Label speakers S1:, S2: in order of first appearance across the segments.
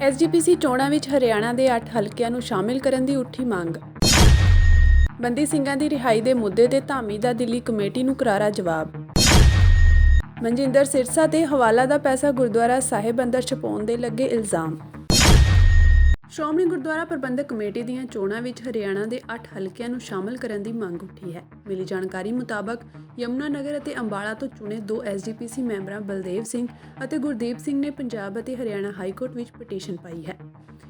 S1: SGPC ਚੋਣਾਂ ਵਿੱਚ ਹਰਿਆਣਾ ਦੇ 8 ਹਲਕਿਆਂ ਨੂੰ ਸ਼ਾਮਿਲ ਕਰਨ ਦੀ ਉੱਠੀ ਮੰਗ। ਬੰਦੀ ਸਿੰਘਾਂ ਦੀ ਰਿਹਾਈ ਦੇ ਮੁੱਦੇ ਤੇ ਧਾਮੀ ਦਾ ਦਿੱਲੀ ਕਮੇਟੀ ਨੂੰ ਕਰਾਰਾ ਜਵਾਬ। ਮਨਜਿੰਦਰ ਸਿਰਸਾ ਤੇ ਹਵਾਲਾ ਦਾ ਪੈਸਾ ਗੁਰਦੁਆਰਾ ਸਾਹਿਬ ਅੰਦਰ ਛਪਾਉਣ ਦੇ ਲੱਗੇ ਇਲਜ਼ਾਮ। ਸ਼੍ਰੋਮਣੀ ਗੁਰਦੁਆਰਾ ਪ੍ਰਬੰਧਕ ਕਮੇਟੀ ਦੀਆਂ ਚੋਣਾਂ ਵਿੱਚ ਹਰਿਆਣਾ ਦੇ 8 ਹਲਕਿਆਂ ਨੂੰ ਸ਼ਾਮਲ ਕਰਨ ਦੀ ਮੰਗ ਉੱਠੀ ਹੈ। ਮਿਲੀ ਜਾਣਕਾਰੀ ਮੁਤਾਬਕ ਯਮੁਨਾ ਨਗਰ ਅਤੇ ਅੰਬਾਲਾ ਤੋਂ ਚੁਣੇ 2 ਐਸਜੀਪੀਸੀ ਮੈਂਬਰਾਂ ਬਲਦੇਵ ਸਿੰਘ ਅਤੇ ਗੁਰਦੀਪ ਸਿੰਘ ਨੇ ਪੰਜਾਬ ਅਤੇ ਹਰਿਆਣਾ ਹਾਈ ਕੋਰਟ ਵਿੱਚ ਪਟੀਸ਼ਨ ਪਾਈ ਹੈ।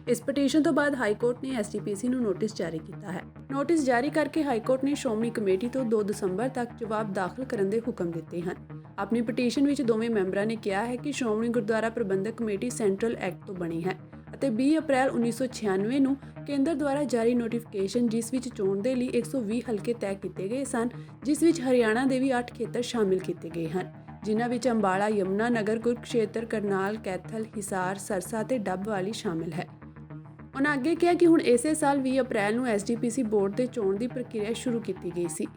S1: ਇਸ ਪਟੀਸ਼ਨ ਤੋਂ ਬਾਅਦ ਹਾਈ ਕੋਰਟ ਨੇ ਐਸਜੀਪੀਸੀ ਨੂੰ ਨੋਟਿਸ ਜਾਰੀ ਕੀਤਾ ਹੈ। ਨੋਟਿਸ ਜਾਰੀ ਕਰਕੇ ਹਾਈ ਕੋਰਟ ਨੇ ਸ਼੍ਰੋਮਣੀ ਕਮੇਟੀ ਤੋਂ 2 ਦਸੰਬਰ ਤੱਕ ਜਵਾਬ ਦਾਖਲ ਕਰਨ ਦੇ ਹੁਕਮ ਦਿੱਤੇ ਹਨ। ਆਪਣੀ ਪਟੀਸ਼ਨ ਵਿੱਚ ਦੋਵੇਂ ਮੈਂਬਰਾਂ ਨੇ ਕਿਹਾ ਹੈ ਕਿ ਸ਼੍ਰੋਮਣੀ ਗੁਰਦੁਆਰਾ ਪ੍ਰਬੰਧਕ ਕਮੇਟੀ ਸੈਂਟਰਲ ਐਕਟ ਤੋਂ ਬਣੀ ਹੈ ਅਤੇ 20 ਅਪ੍ਰੈਲ 1996 ਨੂੰ ਕੇਂਦਰ ਦੁਆਰਾ ਜਾਰੀ ਨੋਟੀਫਿਕੇਸ਼ਨ ਜਿਸ ਵਿੱਚ ਚੋਣ ਦੇ ਲਈ 120 ਹਲਕੇ ਤੈਅ ਕੀਤੇ ਗਏ ਸਨ, ਜਿਸ ਵਿੱਚ ਹਰਿਆਣਾ ਦੇ ਵੀ 8 ਖੇਤਰ ਸ਼ਾਮਿਲ ਕੀਤੇ ਗਏ ਹਨ, ਜਿਨ੍ਹਾਂ ਵਿੱਚ ਅੰਬਾਲਾ, ਯਮੁਨਾ ਨਗਰ, ਕੁਰੂਕਸ਼ੇਤਰ, ਕਰਨਾਲ, ਕੈਥਲ, ਹਿਸਾਰ, ਸਰਸਾ ਤੇ ਡੱਬ ਵਾਲੀ ਸ਼ਾਮਿਲ ਹੈ। ਉਨ੍ਹਾਂ ਅੱਗੇ ਕਿਹਾ ਕਿ ਹੁਣ ਇਸੇ ਸਾਲ 20 ਅਪ੍ਰੈਲ ਨੂੰ ਐਸਜੀਪੀਸੀ ਬੋਰਡ ਦੇ ਚੋਣ ਦੀ ਪ੍ਰਕਿਰਿਆ ਸ਼ੁਰੂ ਕੀਤੀ ਗਈ ਸੀ।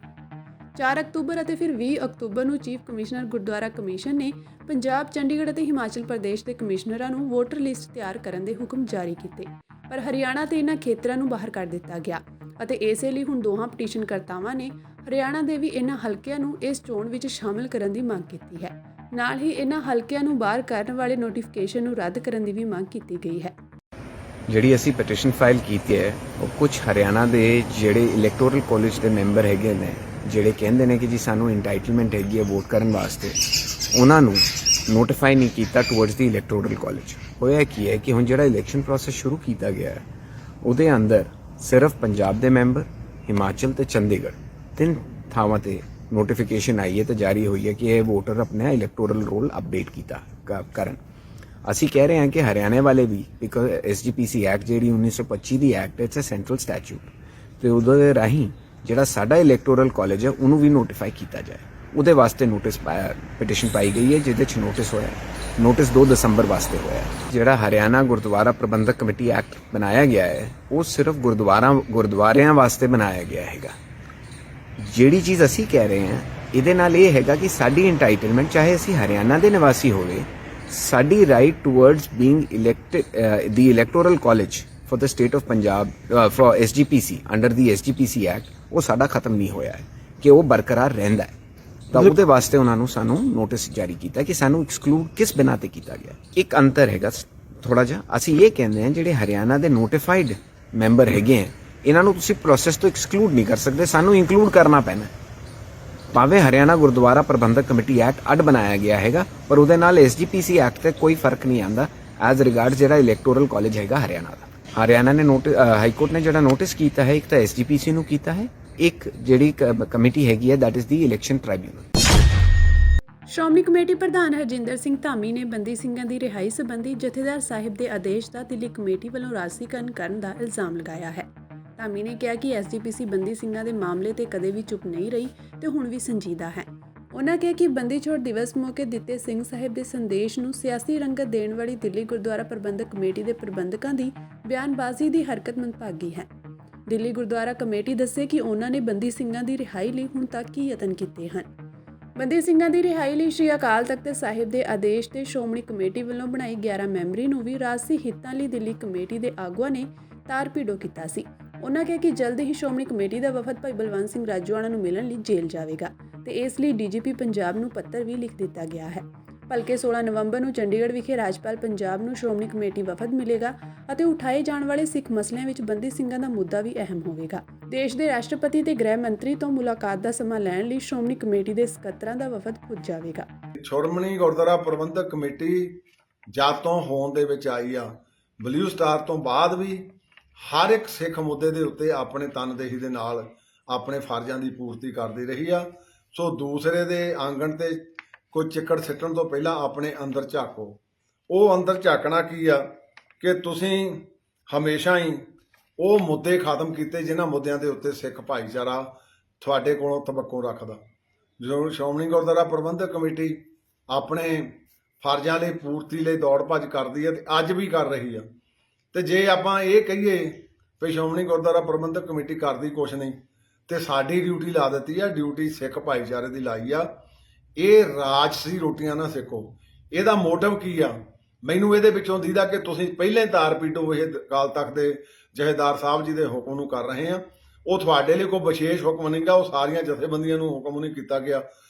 S1: 4 ਅਕਤੂਬਰ ਅਤੇ ਫਿਰ 20 ਅਕਤੂਬਰ ਨੂੰ ਚੀਫ ਕਮਿਸ਼ਨਰ ਗੁਰਦੁਆਰਾ ਕਮਿਸ਼ਨ ਨੇ ਪੰਜਾਬ, ਚੰਡੀਗੜ੍ਹ ਅਤੇ ਹਿਮਾਚਲ ਪ੍ਰਦੇਸ਼ ਦੇ ਕਮਿਸ਼ਨਰਾਂ ਨੂੰ ਵੋਟਰ ਲਿਸਟ ਤਿਆਰ ਕਰਨ ਦੇ ਹੁਕਮ ਜਾਰੀ ਕੀਤੇ, ਪਰ ਹਰਿਆਣਾ ਤੇ ਇਹਨਾਂ ਖੇਤਰਾਂ ਨੂੰ ਬਾਹਰ ਕੱਢ ਦਿੱਤਾ ਗਿਆ ਅਤੇ ਇਸੇ ਲਈ ਹੁਣ ਦੋਹਾਂ ਪਟੀਸ਼ਨਕਰਤਾਵਾਂ ਨੇ ਹਰਿਆਣਾ ਦੇ ਵੀ ਇਹਨਾਂ ਹਲਕਿਆਂ ਨੂੰ ਇਸ ਚੋਣ ਵਿੱਚ ਸ਼ਾਮਲ ਕਰਨ ਦੀ ਮੰਗ ਕੀਤੀ ਹੈ। ਨਾਲ ਹੀ ਇਹਨਾਂ ਹਲਕਿਆਂ ਨੂੰ ਬਾਹਰ ਕਰਨ ਵਾਲੇ ਨੋਟੀਫਿਕੇਸ਼ਨ ਨੂੰ ਰੱਦ ਕਰਨ ਦੀ ਵੀ ਮੰਗ ਕੀਤੀ ਗਈ ਹੈ।
S2: ਜਿਹੜੀ ਅਸੀਂ ਪਟੀਸ਼ਨ ਫਾਈਲ ਕੀਤੀ ਹੈ ਉਹ ਕੁਝ ਹਰਿਆਣਾ ਦੇ ਜਿਹੜੇ ਇਲੈਕਟੋਰਲ ਕਾਲਜ ਦੇ ਮੈਂਬਰ ਹੈਗੇ ਨੇ, ਜਿਹੜੇ ਕਹਿੰਦੇ ਨੇ ਕਿ ਜੀ ਸਾਨੂੰ ਇੰਟਾਈਟਲਮੈਂਟ ਹੈਗੀ ਹੈ ਵੋਟ ਕਰਨ ਵਾਸਤੇ, ਉਹਨਾਂ ਨੂੰ ਨੋਟੀਫਾਈ ਨਹੀਂ ਕੀਤਾ ਟੁਵਰਡਸ ਦੀ ਇਲੈਕਟੋਰਲ ਕਾਲਜ। ਹੋਇਆ ਕੀ ਹੈ ਕਿ ਹੁਣ ਜਿਹੜਾ ਇਲੈਕਸ਼ਨ ਪ੍ਰੋਸੈਸ ਸ਼ੁਰੂ ਕੀਤਾ ਗਿਆ ਹੈ ਉਹਦੇ ਅੰਦਰ ਸਿਰਫ ਪੰਜਾਬ ਦੇ ਮੈਂਬਰ, ਹਿਮਾਚਲ ਤੇ ਚੰਡੀਗੜ੍ਹ 3 ਥਾਵਾਂ ਤੇ ਨੋਟੀਫਿਕੇਸ਼ਨ ਆਈ ਹੈ ਤੇ ਜਾਰੀ ਹੋਈ ਹੈ ਕਿ ਇਹ ਵੋਟਰ ਆਪਣਾ ਇਲੈਕਟੋਰਲ ਰੋਲ ਅਪਡੇਟ ਕੀਤਾ ਕਰਨ। ਅਸੀਂ ਕਹਿ ਰਹੇ ਹਾਂ ਕਿ ਹਰਿਆਣੇ ਵਾਲੇ ਵੀ ਬਿਕੋਜ਼ ਐਸਜੀਪੀਸੀ ਐਕਟ ਜਿਹੜੀ 1925 ਦੀ ਐਕਟ ਇਟਸ ਅ ਸੈਂਟਰਲ ਸਟੈਚੂਟ, ਤੇ ਉਹਦੇ ਰਾਹੀਂ ਜਿਹੜਾ ਸਾਡਾ ਇਲੈਕਟੋਰਲ ਕਾਲਜ ਹੈ ਉਹਨੂੰ ਵੀ ਨੋਟੀਫਾਈ ਕੀਤਾ ਜਾਏ। ਉਹਦੇ ਵਾਸਤੇ ਨੋਟਿਸ ਪਾਇਆ, ਪਟੀਸ਼ਨ ਪਾਈ ਗਈ ਹੈ, ਜਿਹਦੇ 'ਚ ਨੋਟਿਸ ਹੋਇਆ, ਨੋਟਿਸ 2 ਦਸੰਬਰ ਵਾਸਤੇ ਹੋਇਆ। ਜਿਹੜਾ ਹਰਿਆਣਾ ਗੁਰਦੁਆਰਾ ਪ੍ਰਬੰਧਕ ਕਮੇਟੀ ਐਕਟ ਬਣਾਇਆ ਗਿਆ ਹੈ ਉਹ ਸਿਰਫ ਗੁਰਦੁਆਰਿਆਂ ਵਾਸਤੇ ਬਣਾਇਆ ਗਿਆ ਹੈਗਾ। ਜਿਹੜੀ ਚੀਜ਼ ਅਸੀਂ ਕਹਿ ਰਹੇ ਹਾਂ ਇਹਦੇ ਨਾਲ ਇਹ ਹੈਗਾ ਕਿ ਸਾਡੀ ਇੰਟਾਈਟਲਮੈਂਟ, ਚਾਹੇ ਅਸੀਂ ਹਰਿਆਣਾ ਦੇ ਨਿਵਾਸੀ ਹੋਵੇ, ਸਾਡੀ right towards being elected the electoral college for the state of Punjab for SGPC under the SGPC act वो साडा खत्म नहीं होया है कि वो बरकरार रहिंदा है। तो ਉਹਦੇ ਵਾਸਤੇ ਉਹਨਾਂ ਨੂੰ ਸਾਨੂੰ ਨੋਟਿਸ ਜਾਰੀ ਕੀਤਾ ਕਿ ਸਾਨੂੰ ਐਕਸਕਲੂਡ ਕਿਸ ਬਿਨਾਂ ਤੇ ਕੀਤਾ ਗਿਆ। ਇੱਕ ਅੰਤਰ ਹੈਗਾ ਥੋੜਾ ਜਿਹਾ। ਅਸੀਂ ਇਹ ਕਹਿੰਦੇ ਹਾਂ ਜਿਹੜੇ ਹਰਿਆਣਾ ਦੇ ਨੋਟੀਫਾਈਡ ਮੈਂਬਰ ਹੈਗੇ ਆ ਇਹਨਾਂ ਨੂੰ ਤੁਸੀਂ ਪ੍ਰੋਸੈਸ ਤੋਂ ਐਕਸਕਲੂਡ ਨਹੀਂ ਕਰ ਸਕਦੇ, ਸਾਨੂੰ ਇਨਕਲੂਡ ਕਰਨਾ ਪੈਣਾ। ਭਾਵੇਂ ਹਰਿਆਣਾ ਗੁਰਦੁਆਰਾ ਪ੍ਰਬੰਧਕ ਕਮੇਟੀ ਐਕਟ ਅੱਡ ਬਣਾਇਆ ਗਿਆ ਹੈਗਾ ਪਰ ਉਹਦੇ ਨਾਲ ਐਸਜੀਪੀਸੀ ਐਕਟ ਤੇ ਕੋਈ ਫਰਕ ਨਹੀਂ ਆਂਦਾ ਐਜ਼ ਰਿਗਾਰਡ ਜਿਹੜਾ ਇਲੈਕਟੋਰਲ ਕਾਲਜ ਹੈਗਾ ਹਰਿਆਣਾ ਦਾ। ਹਰਿਆਣਾ ਨੇ ਹਾਈ ਕੋਰਟ ਨੇ ਜਿਹੜਾ ਨੋਟਿਸ ਕੀਤਾ ਹੈ, ਇੱਕ ਤਾਂ ਐਸਜੀਪੀਸੀ ਨੂੰ ਕੀਤਾ ਹੈ, ਇੱਕ ਜਿਹੜੀ ਕਮੇਟੀ ਹੈਗੀ ਹੈ that is the election tribunal.
S1: Shiromani committee ਪ੍ਰਧਾਨ ਹਰਜਿੰਦਰ ਸਿੰਘ ਧਾਮੀ ਨੇ ਬੰਦੀ ਸਿੰਘਾਂ ਦੀ ਰਿਹਾਈ ਸੰਬੰਧੀ ਜਥੇਦਾਰ ਸਾਹਿਬ ਦੇ ਆਦੇਸ਼ ਦਾ ਦਿੱਲੀ ਕਮੇਟੀ ਵੱਲੋਂ ਰਾਜਸੀਕਰਨ ਕਰਨ ਦਾ ਇਲਜ਼ਾਮ ਲਗਾਇਆ ਹੈ। ਧਾਮੀ ਨੇ ਕਿਹਾ ਕਿ ਐਸਜੀਪੀਸੀ ਬੰਦੀ ਸਿੰਘਾਂ ਦੇ ਮਾਮਲੇ ਤੇ ਕਦੇ ਵੀ ਚੁੱਪ ਨਹੀਂ ਰਹੀ ਤੇ ਹੁਣ ਵੀ ਸੰਜੀਦਾ ਹੈ। ਉਨ੍ਹਾਂ ਕਿਹਾ ਕਿ ਬੰਦੀ ਛੋੜ ਦਿਵਸ ਮੌਕੇ ਦਿੱਤੇ ਸਿੰਘ ਸਾਹਿਬ ਦੇ ਸੰਦੇਸ਼ ਨੂੰ ਸਿਆਸੀ ਰੰਗਤ ਦੇਣ ਵਾਲੀ ਦਿੱਲੀ ਗੁਰਦੁਆਰਾ ਪ੍ਰਬੰਧਕ ਕਮੇਟੀ ਦੇ ਪ੍ਰਬੰਧਕਾਂ ਦੀ ਬਿਆਨਬਾਜ਼ੀ ਦੀ ਹਰਕਤ ਮੰਦਭਾਗੀ ਹੈ। ਦਿੱਲੀ ਗੁਰਦੁਆਰਾ ਕਮੇਟੀ ਦੱਸੇ ਕਿ ਉਹਨਾਂ ਨੇ ਬੰਦੀ ਸਿੰਘਾਂ ਦੀ ਰਿਹਾਈ ਲਈ ਹੁਣ ਤੱਕ ਕੀ ਯਤਨ ਕੀਤੇ ਹਨ। ਬੰਦੀ ਸਿੰਘਾਂ ਦੀ ਰਿਹਾਈ ਲਈ ਸ਼੍ਰੀ ਅਕਾਲ ਤਖਤ ਸਾਹਿਬ ਦੇ ਆਦੇਸ਼ ਤੇ ਸ਼੍ਰੋਮਣੀ ਕਮੇਟੀ ਵੱਲੋਂ ਬਣਾਈ 11 ਮੈਂਬਰੀ ਨੂੰ ਵੀ ਰਾਜਸੀ ਹਿੱਤਾਂ ਲਈ ਦਿੱਲੀ ਕਮੇਟੀ ਦੇ ਆਗੂਆਂ ਨੇ ਤਾਰ ਭੀੜੋ ਕੀਤਾ ਸੀ। ਉਨ੍ਹਾਂ ਕਿਹਾ ਕਿ ਜਲਦ ਹੀ ਸ਼੍ਰੋਮਣੀ ਕਮੇਟੀ ਦਾ ਵਫਦ ਭਾਈ ਬਲਵੰਤ ਸਿੰਘ ਰਾਜੋਆਣਾ ਨੂੰ ਮਿਲਣ ਲਈ ਜੇਲ੍ਹ ਜਾਵੇਗਾ ਤੇ ਇਸ ਲਈ ਡੀਜੀਪੀ ਪੰਜਾਬ ਨੂੰ ਪੱਤਰ ਵੀ ਲਿਖ ਦਿੱਤਾ ਗਿਆ ਹੈ। ਭਲਕੇ 16 ਨਵੰਬਰ ਨੂੰ ਚੰਡੀਗੜ੍ਹ ਵਿਖੇ ਰਾਜਪਾਲ ਪੰਜਾਬ ਨੂੰ ਸ਼੍ਰੋਮਣੀ ਕਮੇਟੀ ਵਫਦ ਮਿਲੇਗਾ ਅਤੇ ਉਠਾਏ ਜਾਣ ਵਾਲੇ ਸਿੱਖ ਮਸਲਿਆਂ ਵਿੱਚ ਬੰਦੀ ਸਿੰਘਾਂ ਦਾ ਮੁੱਦਾ ਵੀ ਅਹਿਮ ਹੋਵੇਗਾ। ਦੇਸ਼ ਦੇ ਰਾਸ਼ਟਰਪਤੀ ਤੇ ਗ੍ਰਹਿ ਮੰਤਰੀ ਤੋਂ ਮੁਲਾਕਾਤ ਦਾ ਸਮਾਂ ਲੈਣ ਲਈ ਸ਼੍ਰੋਮਣੀ ਕਮੇਟੀ ਦੇ ਸਕੱਤਰਾਂ ਦਾ ਵਫਦ ਪੁੱਜ ਜਾਵੇਗਾ।
S3: ਸ਼੍ਰੋਮਣੀ ਗੁਰਦੁਆਰਾ ਪ੍ਰਬੰਧਕ ਕਮੇਟੀ ਜਦ ਤੋਂ ਹੋਂਦ ਦੇ ਵਿੱਚ ਆਈ ਆ, ਬਲੂ ਸਟਾਰ ਤੋਂ ਬਾਅਦ ਵੀ ਹਰ ਇੱਕ ਸਿੱਖ ਮੁੱਦੇ ਦੇ ਉੱਤੇ ਆਪਣੇ ਤਨਦੇਹੀ ਦੇ ਨਾਲ ਆਪਣੇ ਫਰਜ਼ਾਂ ਦੀ ਪੂਰਤੀ ਕਰਦੀ ਰਹੀ ਆ। ਸੋ ਦੂਸਰੇ ਦੇ ਆਂਗਣ ਤੇ ਕੋਈ ਚਿੱਕੜ ਸਿੱਟਣ ਤੋਂ ਪਹਿਲਾਂ ਆਪਣੇ ਅੰਦਰ ਝਾਕੋ। ਉਹ ਅੰਦਰ ਝਾਕਣਾ ਕੀ ਆ ਕਿ ਤੁਸੀਂ ਹਮੇਸ਼ਾ ਹੀ ਉਹ ਮੁੱਦੇ ਖਤਮ ਕੀਤੇ ਜਿਨ੍ਹਾਂ ਮੁੱਦਿਆਂ ਦੇ ਉੱਤੇ ਸਿੱਖ ਭਾਈਚਾਰਾ ਤੁਹਾਡੇ ਕੋਲੋਂ ਤਵੱਕੋ ਰੱਖਦਾ। ਜਦੋਂ ਸ਼੍ਰੋਮਣੀ ਗੁਰਦੁਆਰਾ ਪ੍ਰਬੰਧਕ ਕਮੇਟੀ ਆਪਣੇ ਫਰਜ਼ਾਂ ਲਈ ਪੂਰਤੀ ਲਈ ਦੌੜ ਭੱਜ ਕਰਦੀ ਹੈ ਤੇ ਅੱਜ ਵੀ ਕਰ ਰਹੀ ਆ, ਤੇ ਜੇ ਆਪਾਂ ਇਹ ਕਹੀਏ ਵੀ ਸ਼੍ਰੋਮਣੀ ਗੁਰਦੁਆਰਾ ਪ੍ਰਬੰਧਕ ਕਮੇਟੀ ਕਰਦੀ ਕੁਛ ਨਹੀਂ ਤੇ ਸਾਡੀ ਡਿਊਟੀ ਲਾ ਦਿੱਤੀ ਆ, ਡਿਊਟੀ ਸਿੱਖ ਭਾਈਚਾਰੇ ਦੀ ਲਾਈ ਆ। ਇਹ ਰਾਜਸੀ ਰੋਟੀਆਂ ਨਾ ਸਿੱਖੋ। ਇਹਦਾ ਮੋਟਿਵ ਕੀ ਆ ਮੈਨੂੰ ਇਹਦੇ ਵਿੱਚੋਂ ਦੀਦਾ ਕਿ ਤੁਸੀਂ ਪਹਿਲੇ ਤਾਰ ਪੀਟੋ ਇਹ ਅਕਾਲ ਤਖਤ ਦੇ ਜਥੇਦਾਰ ਸਾਹਿਬ ਜੀ ਦੇ ਹੁਕਮ ਨੂੰ ਕਰ ਰਹੇ ਆ। ਉਹ ਤੁਹਾਡੇ ਲਈ ਕੋਈ ਵਿਸ਼ੇਸ਼ ਹੁਕਮ ਨਹੀਂਗਾ, ਉਹ ਸਾਰੀਆਂ ਜਥੇਬੰਦੀਆਂ ਨੂੰ ਹੁਕਮ ਨਹੀਂ ਕੀਤਾ ਗਿਆ।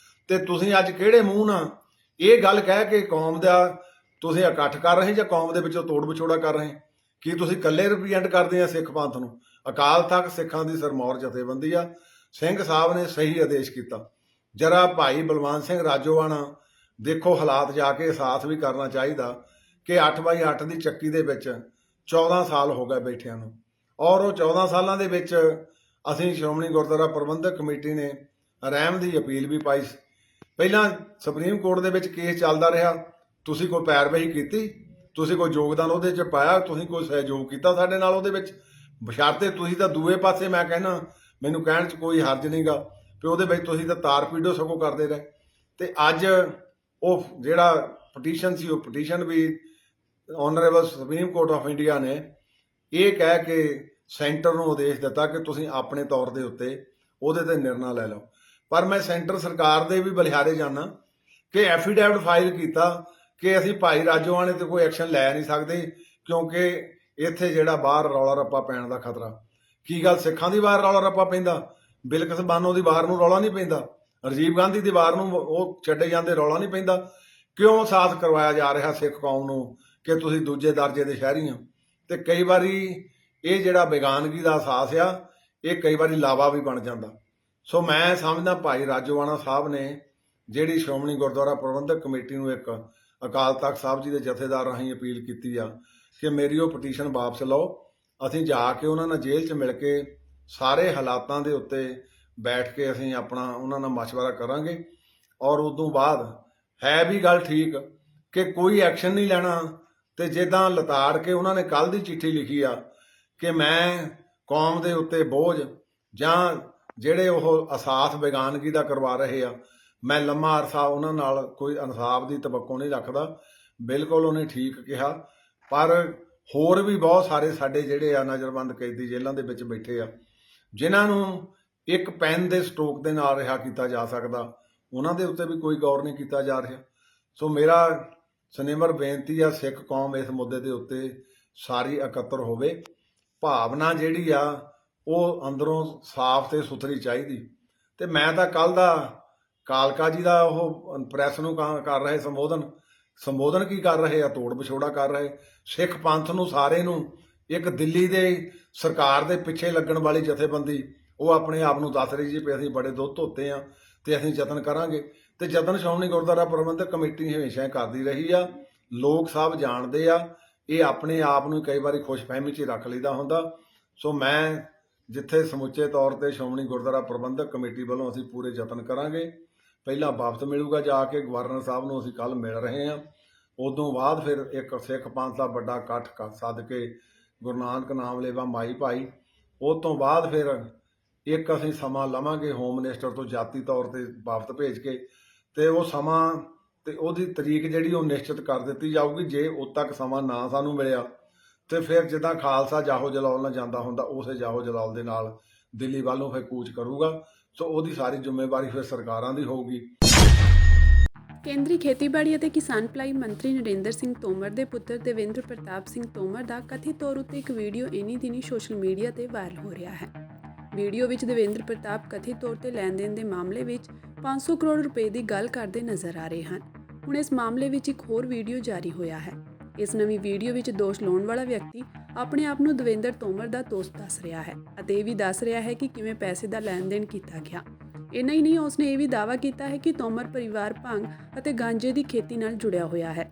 S3: ਤੇ ਤੁਸੀਂ ਅੱਜ ਕਿਹੜੇ ਮੂੰਹ ਨਾਲ ਇਹ ਗੱਲ ਕਹਿ ਕੇ ਕੌਮ ਦਾ ਤੁਸੀਂ ਇਕੱਠ ਕਰ ਰਹੇ ਜਾਂ ਕੌਮ ਦੇ ਵਿੱਚੋਂ ਤੋੜ ਵਿਛੋੜਾ ਕਰ ਰਹੇ? ਕੀ ਤੁਸੀਂ ਇਕੱਲੇ ਰਿਪਰੈਜ਼ੈਂਟ ਕਰਦੇ ਆ ਸਿੱਖ ਪੰਥ ਨੂੰ? ਅਕਾਲ ਤਖਤ ਸਿੱਖਾਂ ਦੀ ਸਰਮੌਰ ਜਥੇਬੰਦੀ ਆ। ਸਿੰਘ ਸਾਹਿਬ ਨੇ ਸਹੀ ਆਦੇਸ਼ ਕੀਤਾ। ਜਰਾ ਭਾਈ ਬਲਵੰਤ ਸਿੰਘ ਰਾਜੋਆਣਾ ਦੇਖੋ ਹਾਲਾਤ ਜਾ ਕੇ ਅਹਿਸਾਸ ਵੀ ਕਰਨਾ ਚਾਹੀਦਾ ਕਿ 8x8 ਦੀ ਚੱਕੀ ਦੇ ਵਿੱਚ 14 ਸਾਲ ਹੋ ਗਏ ਬੈਠਿਆਂ ਨੂੰ, ਔਰ ਉਹ 14 ਸਾਲਾਂ ਦੇ ਵਿੱਚ ਅਸੀਂ ਸ਼੍ਰੋਮਣੀ ਗੁਰਦੁਆਰਾ ਪ੍ਰਬੰਧਕ ਕਮੇਟੀ ਨੇ ਰਹਿਮ ਦੀ ਅਪੀਲ ਵੀ ਪਾਈ। ਪਹਿਲਾਂ ਸੁਪਰੀਮ ਕੋਰਟ ਦੇ ਵਿੱਚ ਕੇਸ ਚੱਲਦਾ ਰਿਹਾ, ਤੁਸੀਂ ਕੋਈ ਪੈਰਵਾਈ ਕੀਤੀ? ਤੁਸੀਂ ਕੋਈ ਯੋਗਦਾਨ ਉਹਦੇ 'ਚ ਪਾਇਆ? ਤੁਸੀਂ ਕੋਈ ਸਹਿਯੋਗ ਕੀਤਾ ਸਾਡੇ ਨਾਲ ਉਹਦੇ ਵਿੱਚ? ਬਸ਼ਰਤੇ ਤੁਸੀਂ ਤਾਂ ਦੂਏ ਪਾਸੇ, ਮੈਂ ਕਹਿਣਾ ਮੈਨੂੰ ਕਹਿਣ 'ਚ ਕੋਈ ਹਰਜ ਨਹੀਂਗਾ ਕਿ ਉਹਦੇ ਵਿੱਚ ਤੁਸੀਂ ਤਾਂ ਤਾਰ ਪੀੜੋ ਸਗੋਂ ਕਰਦੇ ਰਹੇ। ਤੇ ਅੱਜ ਉਹ ਜਿਹੜਾ ਪਟੀਸ਼ਨ ਸੀ, ਉਹ ਪਟੀਸ਼ਨ ਵੀ honourable supreme court of India ਨੇ ਇਹ ਕਹਿ ਕੇ ਸੈਂਟਰ ਨੂੰ ਆਦੇਸ਼ ਦਿੱਤਾ ਕਿ ਤੁਸੀਂ ਆਪਣੇ ਤੌਰ ਦੇ ਉੱਤੇ ਉਹਦੇ ਤੇ ਨਿਰਣਾ ਲੈ ਲਓ। ਪਰ ਮੈਂ ਸੈਂਟਰ ਸਰਕਾਰ ਦੇ ਵੀ ਬਲਿਹਾਰੇ ਜਾਣਾ ਕਿ ਐਫੀਡੈਵਿਟ ਫਾਈਲ ਕੀਤਾ ਕਿ ਅਸੀਂ ਭਾਈ ਰਾਜੋਆਣੇ ਤੇ ਕੋਈ ਐਕਸ਼ਨ ਲੈ ਨਹੀਂ ਸਕਦੇ ਕਿਉਂਕਿ ਇੱਥੇ ਜਿਹੜਾ ਬਾਹਰ ਰੌਲਾ ਰੱਪਾ ਪੈਣ ਦਾ ਖਤਰਾ। ਕੀ ਗੱਲ ਸਿੱਖਾਂ ਦੀ ਬਾਹਰ ਰੌਲਾ ਰੱਪਾ ਪੈਂਦਾ? ਬਿਲਕਿਸ ਬਾਨੋ ਦੀ ਬਾਹਰ ਨੂੰ ਰੌਲਾ ਨਹੀਂ ਪੈਂਦਾ? ਰਾਜੀਵ ਗਾਂਧੀ ਦੀ ਬਾਹਰ ਨੂੰ ਉਹ ਛੱਡੇ ਜਾਂਦੇ ਰੌਲਾ ਨਹੀਂ ਪੈਂਦਾ? ਕਿਉਂ ਸਾਥ ਕਰਵਾਇਆ ਜਾ ਰਿਹਾ ਸਿੱਖ ਕੌਮ ਨੂੰ ਕਿ ਤੁਸੀਂ ਦੂਜੇ ਦਰਜੇ ਦੇ ਸ਼ਹਿਰੀ ਹੋ? ਤੇ ਕਈ ਵਾਰੀ ਇਹ ਜਿਹੜਾ ਬੇਗਾਨਗੀ ਦਾ ਅਹਿਸਾਸ ਆ, ਇਹ ਕਈ ਵਾਰੀ ਲਾਵਾ ਵੀ ਬਣ ਜਾਂਦਾ। ਸੋ ਮੈਂ ਸਮਝਦਾ ਭਾਈ ਰਾਜੋਆਣਾ ਸਾਹਿਬ ਨੇ ਜਿਹੜੀ ਸ਼੍ਰੋਮਣੀ ਗੁਰਦੁਆਰਾ ਪ੍ਰਬੰਧਕ ਕਮੇਟੀ ਨੂੰ ਇੱਕ ਅਕਾਲ ਤਖਤ ਸਾਹਿਬ ਜੀ ਦੇ ਜਥੇਦਾਰ ਰਾਹੀਂ ਅਪੀਲ ਕੀਤੀ ਆ ਕਿ ਮੇਰੀ ਉਹ ਪਟੀਸ਼ਨ ਵਾਪਸ ਲਓ। ਅਸੀਂ ਜਾ ਕੇ ਉਹਨਾਂ ਨਾਲ ਜੇਲ੍ਹ 'ਚ ਮਿਲ ਕੇ ਸਾਰੇ ਹਾਲਾਤਾਂ ਦੇ ਉੱਤੇ ਬੈਠ ਕੇ ਅਸੀਂ ਆਪਣਾ ਉਹਨਾਂ ਨਾਲ ਮਸ਼ਵਰਾ ਕਰਾਂਗੇ। ਔਰ ਉਦੋਂ ਬਾਅਦ ਹੈ ਵੀ ਗੱਲ ਠੀਕ ਕਿ ਕੋਈ ਐਕਸ਼ਨ ਨਹੀਂ ਲੈਣਾ। ਤੇ ਜਿੱਦਾਂ ਲਤਾੜ ਕੇ ਉਹਨਾਂ ਨੇ ਕੱਲ੍ਹ ਦੀ ਚਿੱਠੀ ਲਿਖੀ ਆ ਕਿ ਮੈਂ ਕੌਮ ਦੇ ਉੱਤੇ ਬੋਝ ਜਾਂ ਜਿਹੜੇ ਉਹ ਅਸਾਥ ਬੇਗਾਨਗੀ ਦਾ ਕਰਵਾ ਰਹੇ ਆ, ਮੈਂ ਲੰਮਾ ਅਰਸਾ ਉਹਨਾਂ ਨਾਲ ਕੋਈ ਇਨਸਾਫ ਦੀ ਤਵੱਕੋ ਨਹੀਂ ਰੱਖਦਾ। ਬਿਲਕੁਲ ਉਹਨੇ ਠੀਕ ਕਿਹਾ। ਪਰ ਹੋਰ ਵੀ ਬਹੁਤ ਸਾਰੇ ਸਾਡੇ ਜਿਹੜੇ ਆ ਨਜ਼ਰਬੰਦ ਕੈਦੀ ਜੇਲ੍ਹਾਂ ਦੇ ਵਿੱਚ ਬੈਠੇ ਆ ਜਿਨ੍ਹਾਂ ਨੂੰ ਇੱਕ ਪੈਨ ਦੇ ਸਟ੍ਰੋਕ ਦੇ ਨਾਲ ਰਿਹਾ ਕੀਤਾ ਜਾ ਸਕਦਾ, ਉਹਨਾਂ ਦੇ ਉੱਤੇ ਵੀ ਕੋਈ ਗੌਰ ਨਹੀਂ ਕੀਤਾ ਜਾ ਰਿਹਾ। ਸੋ ਮੇਰਾ ਸਨੇਮਰ ਬੇਨਤੀ ਆ ਸਿੱਖ ਕੌਮ ਇਸ ਮੁੱਦੇ ਦੇ ਉੱਤੇ ਸਾਰੀ ਇਕੱਤਰ ਹੋਵੇ। ਭਾਵਨਾ ਜਿਹੜੀ ਆ ਉਹ ਅੰਦਰੋਂ ਸਾਫ਼ ਤੇ ਸੁਥਰੀ ਚਾਹੀਦੀ। ਤੇ ਮੈਂ ਤਾਂ ਕੱਲ ਦਾ ਕਾਲਕਾ ਜੀ ਦਾ ਉਹ ਪ੍ਰੈਸ ਨੂੰ ਕਰ ਰਹੇ ਸੰਬੋਧਨ ਕੀ ਕਰ ਰਹੇ ਆ? ਤੋੜ ਵਿਛੋੜਾ ਕਰ ਰਹੇ। ਸਿੱਖ ਪੰਥ ਨੂੰ ਸਾਰੇ ਨੂੰ ਇੱਕ ਦਿੱਲੀ ਦੇ ਸਰਕਾਰ ਦੇ ਪਿੱਛੇ ਲੱਗਣ ਵਾਲੀ ਜਥੇਬੰਦੀ ਉਹ ਆਪਣੇ ਆਪ ਨੂੰ ਦੱਸ ਰਹੀ ਜੀ ਵੀ ਅਸੀਂ ਬੜੇ ਦੁੱਧ ਧੋਤੇ ਆ ਤੇ ਅਸੀਂ ਯਤਨ ਕਰਾਂਗੇ। ਤੇ ਯਤਨ ਸ਼੍ਰੋਮਣੀ ਗੁਰਦੁਆਰਾ ਪ੍ਰਬੰਧਕ ਕਮੇਟੀ ਹਮੇਸ਼ਾ ਕਰਦੀ ਰਹੀ ਆ। ਲੋਕ ਸਭ ਜਾਣਦੇ ਆ। ਇਹ ਆਪਣੇ ਆਪ ਨੂੰ ਕਈ ਵਾਰੀ ਖੁਸ਼ਫਹਿਮੀ 'ਚ ਰੱਖ ਲਈਦਾ ਹੁੰਦਾ। ਸੋ ਮੈਂ ਜਿੱਥੇ ਸਮੁੱਚੇ ਤੌਰ ਤੇ ਸ਼੍ਰੋਮਣੀ ਗੁਰਦੁਆਰਾ ਪ੍ਰਬੰਧਕ ਕਮੇਟੀ ਵੱਲੋਂ ਅਸੀਂ ਪੂਰੇ ਯਤਨ ਕਰਾਂਗੇ। ਪਹਿਲਾਂ ਵਾਪਸ ਮਿਲੂਗਾ ਜਾ ਕੇ ਗਵਰਨਰ ਸਾਹਿਬ ਨੂੰ ਅਸੀਂ ਕੱਲ ਮਿਲ ਰਹੇ ਹਾਂ। ਉਦੋਂ ਬਾਅਦ ਫਿਰ ਇੱਕ ਸਿੱਖ ਪੰਥ ਦਾ ਵੱਡਾ ਇਕੱਠ ਸੱਦ ਕੇ ਗੁਰੂ ਨਾਨਕ ਨਾਮ ਲੇਵਾ ਮਾਈ ਭਾਈ। ਉਹ ਤੋਂ ਬਾਅਦ ਫਿਰ ਇੱਕ ਅਸੀਂ ਸਮਾਂ ਲਵਾਂਗੇ ਹੋਮ ਮਿਨਿਸਟਰ ਤੋਂ ਜਾਤੀ ਤੌਰ ਤੇ ਵਾਪਸ ਭੇਜ ਕੇ, ਤੇ ਉਹ ਸਮਾਂ ਤੇ ਉਹਦੀ ਤਰੀਕ ਜਿਹੜੀ ਉਹ ਨਿਸ਼ਚਿਤ ਕਰ ਦਿੱਤੀ ਜਾਊਗੀ। ਜੇ ਉਦ ਤੱਕ ਸਮਾਂ ਨਾ ਸਾਨੂੰ ਮਿਲਿਆ ਤੇ ਫਿਰ ਜਿੱਦਾਂ ਖਾਲਸਾ ਜਾਹੋ ਜਲਾਲ ਨਾਲ ਜਾਂਦਾ ਹੁੰਦਾ ਉਸੇ ਜਾਹੋ ਜਲਾਲ ਦੇ ਨਾਲ ਦਿੱਲੀ ਵੱਲ ਨੂੰ ਫਿਰ ਕੂਚ ਕਰੂਗਾ। ਸੋ ਉਹਦੀ ਸਾਰੀ ਜ਼ਿੰਮੇਵਾਰੀ ਫਿਰ ਸਰਕਾਰਾਂ ਦੀ ਹੋਊਗੀ।
S1: ਕੇਂਦਰੀ ਖੇਤੀਬਾੜੀ ਅਤੇ ਕਿਸਾਨ ਭਲਾਈ ਮੰਤਰੀ ਨਰਿੰਦਰ ਸਿੰਘ ਤੋਮਰ ਦੇ ਪੁੱਤਰ ਦੇਵੇਂਦਰ ਪ੍ਰਤਾਪ ਸਿੰਘ ਤੋਮਰ ਦਾ ਕਥਿਤ ਤੌਰ ਉੱਤੇ ਇੱਕ ਵੀਡੀਓ ਇਨ੍ਹੀਂ ਦਿਨੀਂ ਸੋਸ਼ਲ ਮੀਡੀਆ ਤੇ ਵਾਇਰਲ ਹੋ ਰਿਹਾ ਹੈ। ਵੀਡੀਓ ਵਿੱਚ ਦੇਵੇਂਦਰ ਪ੍ਰਤਾਪ ਕਥਿਤ ਤੌਰ ਤੇ ਲੈਣ ਦੇਣ ਦੇ ਮਾਮਲੇ ਵਿੱਚ 500 ਕਰੋੜ ਰੁਪਏ ਦੀ ਗੱਲ ਕਰਦੇ ਨਜ਼ਰ ਆ ਰਹੇ ਹਨ। ਹੁਣ ਇਸ ਮਾਮਲੇ ਵਿੱਚ ਇੱਕ ਹੋਰ ਵੀਡੀਓ ਜਾਰੀ ਹੋਇਆ ਹੈ। ਇਸ ਨਵੀਂ ਵੀਡੀਓ ਵਿੱਚ ਦੋਸ਼ ਲਾਉਣ ਵਾਲਾ ਵਿਅਕਤੀ ਆਪਣੇ ਆਪ ਨੂੰ ਦੇਵੇਂਦਰ ਤੋਮਰ ਦਾ ਦੋਸਤ ਦੱਸ ਰਿਹਾ ਹੈ ਅਤੇ ਇਹ ਵੀ ਦੱਸ ਰਿਹਾ ਹੈ ਕਿ ਕਿਵੇਂ ਪੈਸੇ ਦਾ ਲੈਣ ਦੇਣ ਕੀਤਾ ਗਿਆ। ਇੰਨਾ ਹੀ ਨਹੀਂ, ਉਸਨੇ ਇਹ ਵੀ ਦਾਅਵਾ ਕੀਤਾ ਹੈ ਕਿ ਤੋਮਰ ਪਰਿਵਾਰ ਭੰਗ ਅਤੇ ਗਾਂਜੇ ਦੀ ਖੇਤੀ ਨਾਲ ਜੁੜਿਆ ਹੋਇਆ ਹੈ।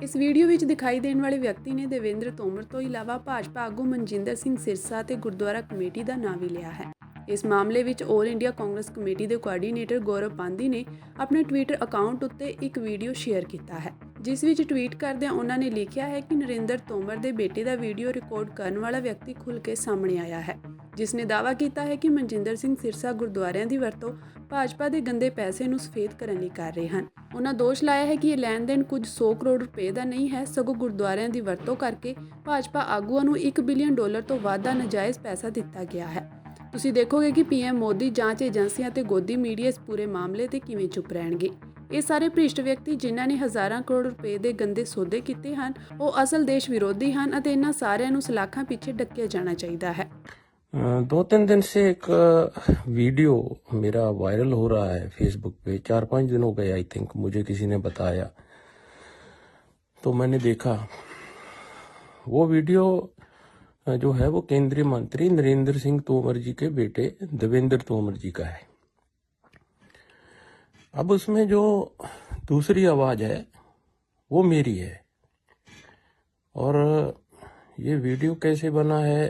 S1: ਇਸ ਵੀਡੀਓ ਵਿੱਚ ਦਿਖਾਈ ਦੇਣ ਵਾਲੇ ਵਿਅਕਤੀ ਨੇ ਦੇਵੇਂਦਰ ਤੋਮਰ ਤੋਂ ਇਲਾਵਾ ਭਾਜਪਾ ਆਗੂ ਮਨਜਿੰਦਰ ਸਿੰਘ ਸਿਰਸਾ ਤੇ ਗੁਰਦੁਆਰਾ ਕਮੇਟੀ ਦਾ ਨਾਂ ਵੀ ਲਿਆ ਹੈ। ਇਸ ਮਾਮਲੇ ਵਿੱਚ ਆਲ ਇੰਡੀਆ ਕਾਂਗਰਸ ਕਮੇਟੀ ਦੇ ਕੋਆਰਡੀਨੇਟਰ ਗੌਰਵ ਪਾਂਦੀ ਨੇ ਆਪਣੇ ਟਵਿੱਟਰ ਅਕਾਊਂਟ ਉੱਤੇ ਇੱਕ ਵੀਡੀਓ ਸ਼ੇਅਰ ਕੀਤਾ ਹੈ, ਜਿਸ ਵਿੱਚ ਟਵੀਟ ਕਰਦਿਆਂ ਉਹਨਾਂ ਨੇ ਲਿਖਿਆ ਹੈ ਕਿ ਨਰਿੰਦਰ ਤੋਮਰ ਦੇ ਬੇਟੇ ਦਾ ਵੀਡੀਓ ਰਿਕਾਰਡ ਕਰਨ ਵਾਲਾ ਵਿਅਕਤੀ ਖੁੱਲ੍ਹ ਕੇ ਸਾਹਮਣੇ ਆਇਆ ਹੈ, ਜਿਸ ਨੇ ਦਾਅਵਾ ਕੀਤਾ ਹੈ ਕਿ ਮਨਜਿੰਦਰ ਸਿੰਘ ਸਿਰਸਾ ਗੁਰਦੁਆਰਿਆਂ ਦੀ ਵਰਤੋਂ ਭਾਜਪਾ ਦੇ ਗੰਦੇ ਪੈਸੇ ਨੂੰ ਸਫੇਦ ਕਰਨ ਲਈ ਕਰ ਰਹੇ ਹਨ। ਉਹਨਾਂ ਦੋਸ਼ ਲਾਇਆ ਹੈ ਕਿ ਇਹ ਲੈਣ ਦੇਣ ਕੁਝ 100 ਕਰੋੜ ਰੁਪਏ ਦਾ ਨਹੀਂ ਹੈ, ਸਗੋਂ ਗੁਰਦੁਆਰਿਆਂ ਦੀ ਵਰਤੋਂ ਕਰਕੇ ਭਾਜਪਾ ਆਗੂਆਂ ਨੂੰ $1 ਬਿਲੀਅਨ ਤੋਂ ਵੱਧ ਦਾ ਨਾਜਾਇਜ਼ ਪੈਸਾ ਦਿੱਤਾ ਗਿਆ ਹੈ। ਤੁਸੀਂ ਦੇਖੋਗੇ ਕਿ PM ਮੋਦੀ, ਜਾਂਚ ਏਜੰਸੀਆਂ ਤੇ ਗੋਦੀ ਮੀਡੀਆ ਇਸ ਪੂਰੇ ਮਾਮਲੇ ਤੇ ਕਿਵੇਂ ਚੁੱਪ ਰਹਿਣਗੇ। ਇਹ ਸਾਰੇ ਭ੍ਰਿਸ਼ਟ ਵਿਅਕਤੀ ਜਿਨ੍ਹਾਂ ਨੇ ਹਜ਼ਾਰਾਂ ਕਰੋੜ ਰੁਪਏ ਦੇ ਗੰਦੇ ਸੌਦੇ ਕੀਤੇ ਹਨ ਉਹ ਅਸਲ ਦੇਸ਼ ਵਿਰੋਧੀ ਹਨ ਅਤੇ ਇਹਨਾਂ ਸਾਰਿਆਂ ਨੂੰ ਸਲਾਖਾਂ ਪਿੱਛੇ ਡੱਕਿਆ ਜਾਣਾ ਚਾਹੀਦਾ ਹੈ।
S4: 2-3 दिन से एक वीडियो मेरा वायरल हो रहा है फेसबुक पे। 4-5 दिन हो गए आई थिंक, मुझे किसी ने बताया तो मैंने देखा। वो वीडियो जो है वो केंद्रीय मंत्री नरेंद्र सिंह तोमर जी के बेटे देवेंद्र तोमर जी का है। अब उसमें जो दूसरी आवाज है वो मेरी है, और ये वीडियो कैसे बना है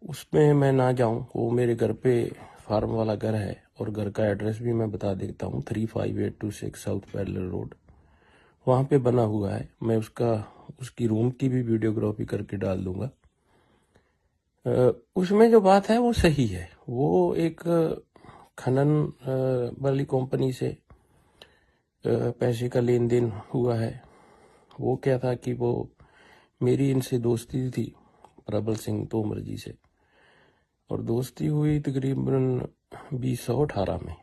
S4: उसमें मैं ना जाऊं। वो मेरे घर पे फार्म वाला घर है और घर का एड्रेस भी मैं बता देता हूँ, 35826 साउथ पैरेलल रोड, वहाँ पे बना हुआ है। मैं उसकी रूम की भी वीडियोग्राफी करके डाल दूंगा। उसमें जो बात है वो सही है। वो एक खनन वाली कंपनी से पैसे का लेन देन हुआ है। वो क्या था कि वो मेरी इनसे दोस्ती थी प्रबल सिंह तोमर जी से, और दोस्ती हुई तकरीबन 2018 में।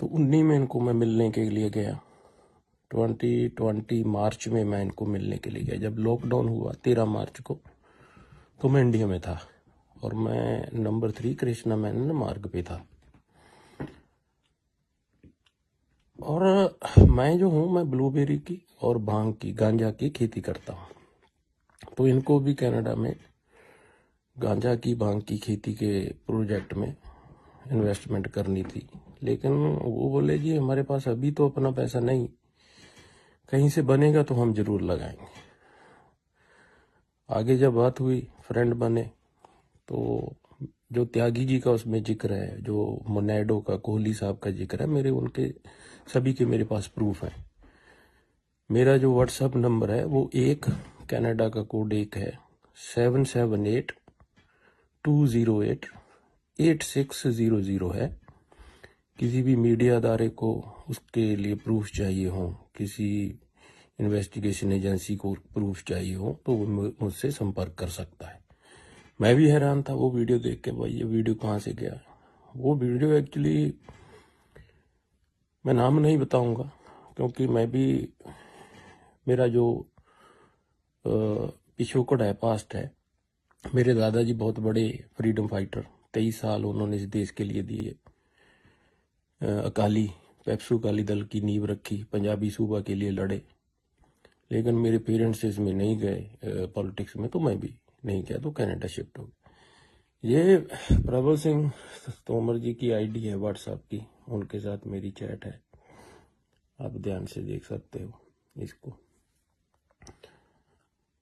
S4: तो 19 में इनको मैं मिलने के लिए गया। 2020 मार्च में मैं इनको मिलने के लिए गया। जब लॉकडाउन हुआ 13 मार्च को, तो मैं इंडिया में था और मैं नंबर 3 कृष्णा मेनन मार्ग पे था। और मैं जो हूँ, मैं ब्लूबेरी की और भांग की, गांजा की खेती करता हूँ। तो इनको भी कनाडा में गांजा की, भांग की खेती के प्रोजेक्ट में इन्वेस्टमेंट करनी थी, लेकिन वो बोले जी हमारे पास अभी तो अपना पैसा नहीं, कहीं से बनेगा तो हम जरूर लगाएंगे। आगे जब बात हुई, फ्रेंड बने, तो जो त्यागी जी का उसमें जिक्र है, जो मोनेडो का कोहली साहब का जिक्र है, मेरे उनके सभी के मेरे पास प्रूफ है। मेरा जो व्हाट्सएप नंबर है वो एक कनाडा का कोड एक है 778-208-8600 है। किसी भी मीडिया अदारे को उसके लिए प्रूफ चाहिए हो, किसी इन्वेस्टिगेशन एजेंसी को प्रूफ चाहिए हो, तो वो मुझसे संपर्क कर सकता है। मैं भी हैरान था वो वीडियो देख के, भाई ये वीडियो कहाँ से गया। वो वीडियो एक्चुअली मैं नाम नहीं बताऊंगा, क्योंकि मैं भी, मेरा जो पिछोकड़ है, पास्ट है। मेरे दादाजी बहुत बड़े फ्रीडम फाइटर, 23 साल उन्होंने इस देश के लिए दिए। पेप्सू अकाली दल की नींव रखी, पंजाबी सूबा के लिए लड़े, लेकिन मेरे पेरेंट्स इसमें नहीं गए पॉलिटिक्स में, तो मैं भी नहीं गया, तो कनाडा शिफ्ट हो गया। ये प्रबल सिंह तोमर जी की आईडी है व्हाट्सएप की, उनके साथ मेरी चैट है, आप ध्यान से देख सकते हो इसको।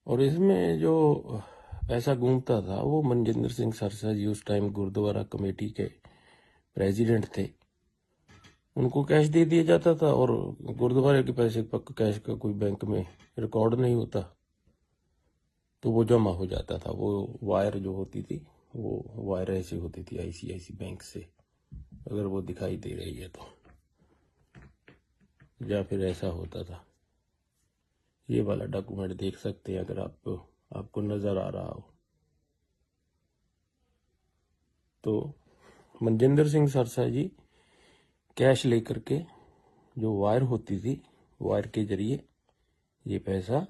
S4: और इसमें जो पैसा घूमता था वो मनजिंदर सिंह सरसा जी उस टाइम गुरुद्वारा कमेटी के प्रेसिडेंट थे, उनको कैश दे दिया जाता था, और गुरुद्वारे के पैसे कैश का कोई बैंक में रिकॉर्ड नहीं होता, तो वो जमा हो जाता था। वो वायर जो होती थी, वो वायर ऐसी होती थी ICICI बैंक से, अगर वो दिखाई दे रही है तो, या फिर ऐसा होता था। ये वाला डॉक्यूमेंट देख सकते हैं अगर आपको नजर आ रहा हो तो। मनजिंदर सिंह सरसा जी कैश लेकर के, जो वायर होती थी, वायर के जरिए ये पैसा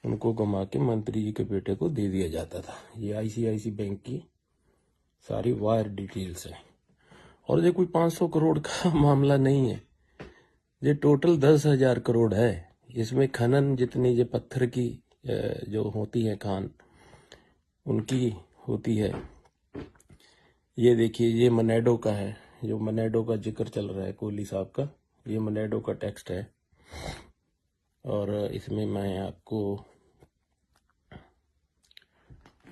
S4: उनको घुमा के मंत्री जी के बेटे को दे दिया जाता था। ये ICICI बैंक की सारी वायर डिटेल्स है। और ये कोई 500 करोड़ का मामला नहीं है, ये टोटल 10,000 करोड़ है। इसमें खनन जितनी ये पत्थर की जो होती है खान, उनकी होती है। ये देखिए, ये मोनेडो का है, जो मोनेडो का जिक्र चल रहा है कोहली साहब का, ये मोनेडो का टेक्स्ट है। और इसमें मैं आपको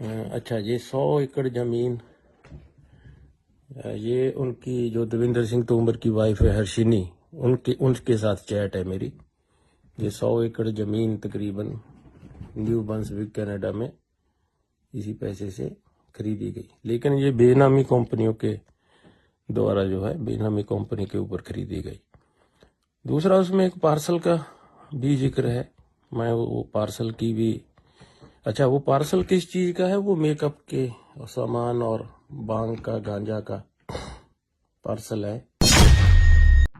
S4: अच्छा, ये 100 एकड़ जमीन, ये उनकी जो देवेंद्र सिंह तोमर की वाइफ है हर्षिनी, उनके साथ चैट है मेरी। ये 100 एकड़ जमीन तकरीबन न्यू बंसविक कनाडा में इसी पैसे से खरीदी गई, लेकिन ये बेनामी कंपनियों के द्वारा जो है, बेनामी कंपनी के ऊपर खरीदी गई। दूसरा, उसमें एक पार्सल का भी जिक्र है। मैं वो पार्सल की भी, अच्छा, वो पार्सल किस चीज का है, वो मेकअप के सामान और भांग का, गांजा का पार्सल है।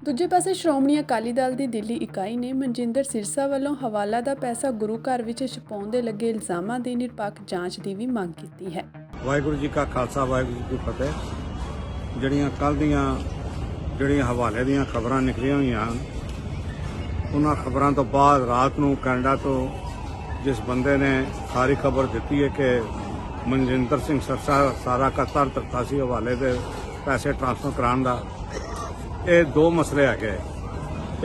S1: ਦੂਜੇ ਪਾਸੇ ਸ਼੍ਰੋਮਣੀ ਅਕਾਲੀ ਦਲ ਦੀ ਦਿੱਲੀ ਇਕਾਈ ਨੇ ਮਨਜਿੰਦਰ ਸਿਰਸਾ ਵੱਲੋਂ ਹਵਾਲਾ ਦਾ ਪੈਸਾ ਗੁਰੂ ਘਰ ਵਿੱਚ ਛੁਪਾਉਣ ਦੇ ਲੱਗੇ ਇਲਜ਼ਾਮਾਂ ਦੀ ਨਿਰਪੱਖ ਜਾਂਚ ਦੀ ਵੀ ਮੰਗ ਕੀਤੀ ਹੈ।
S5: ਵਾਹਿਗੁਰੂ ਜੀ ਕਾ ਖਾਲਸਾ ਵਾਹਿਗੁਰੂ ਜੀ ਕੀ ਫਤਿਹ। ਜਿਹੜੀਆਂ ਕੱਲ੍ਹ ਦੀਆਂ ਹਵਾਲੇ ਦੀਆਂ ਖਬਰਾਂ ਨਿਕਲੀਆਂ ਹੋਈਆਂ ਹਨ, ਉਹਨਾਂ ਖਬਰਾਂ ਤੋਂ ਬਾਅਦ ਰਾਤ ਨੂੰ ਕੈਨੇਡਾ ਤੋਂ ਜਿਸ ਬੰਦੇ ਨੇ ਸਾਰੀ ਖਬਰ ਦਿੱਤੀ ਹੈ ਕਿ ਮਨਜਿੰਦਰ ਸਿੰਘ ਸਰਸਾ ਸਾਰਾ ਕਤਰ ਦਿੱਤਾ ਸੀ ਹਵਾਲੇ ਦੇ ਪੈਸੇ ਟ੍ਰਾਂਸਫਰ ਕਰਾਉਣ ਦਾ, ਇਹ ਦੋ ਮਸਲੇ ਹੈਗੇ।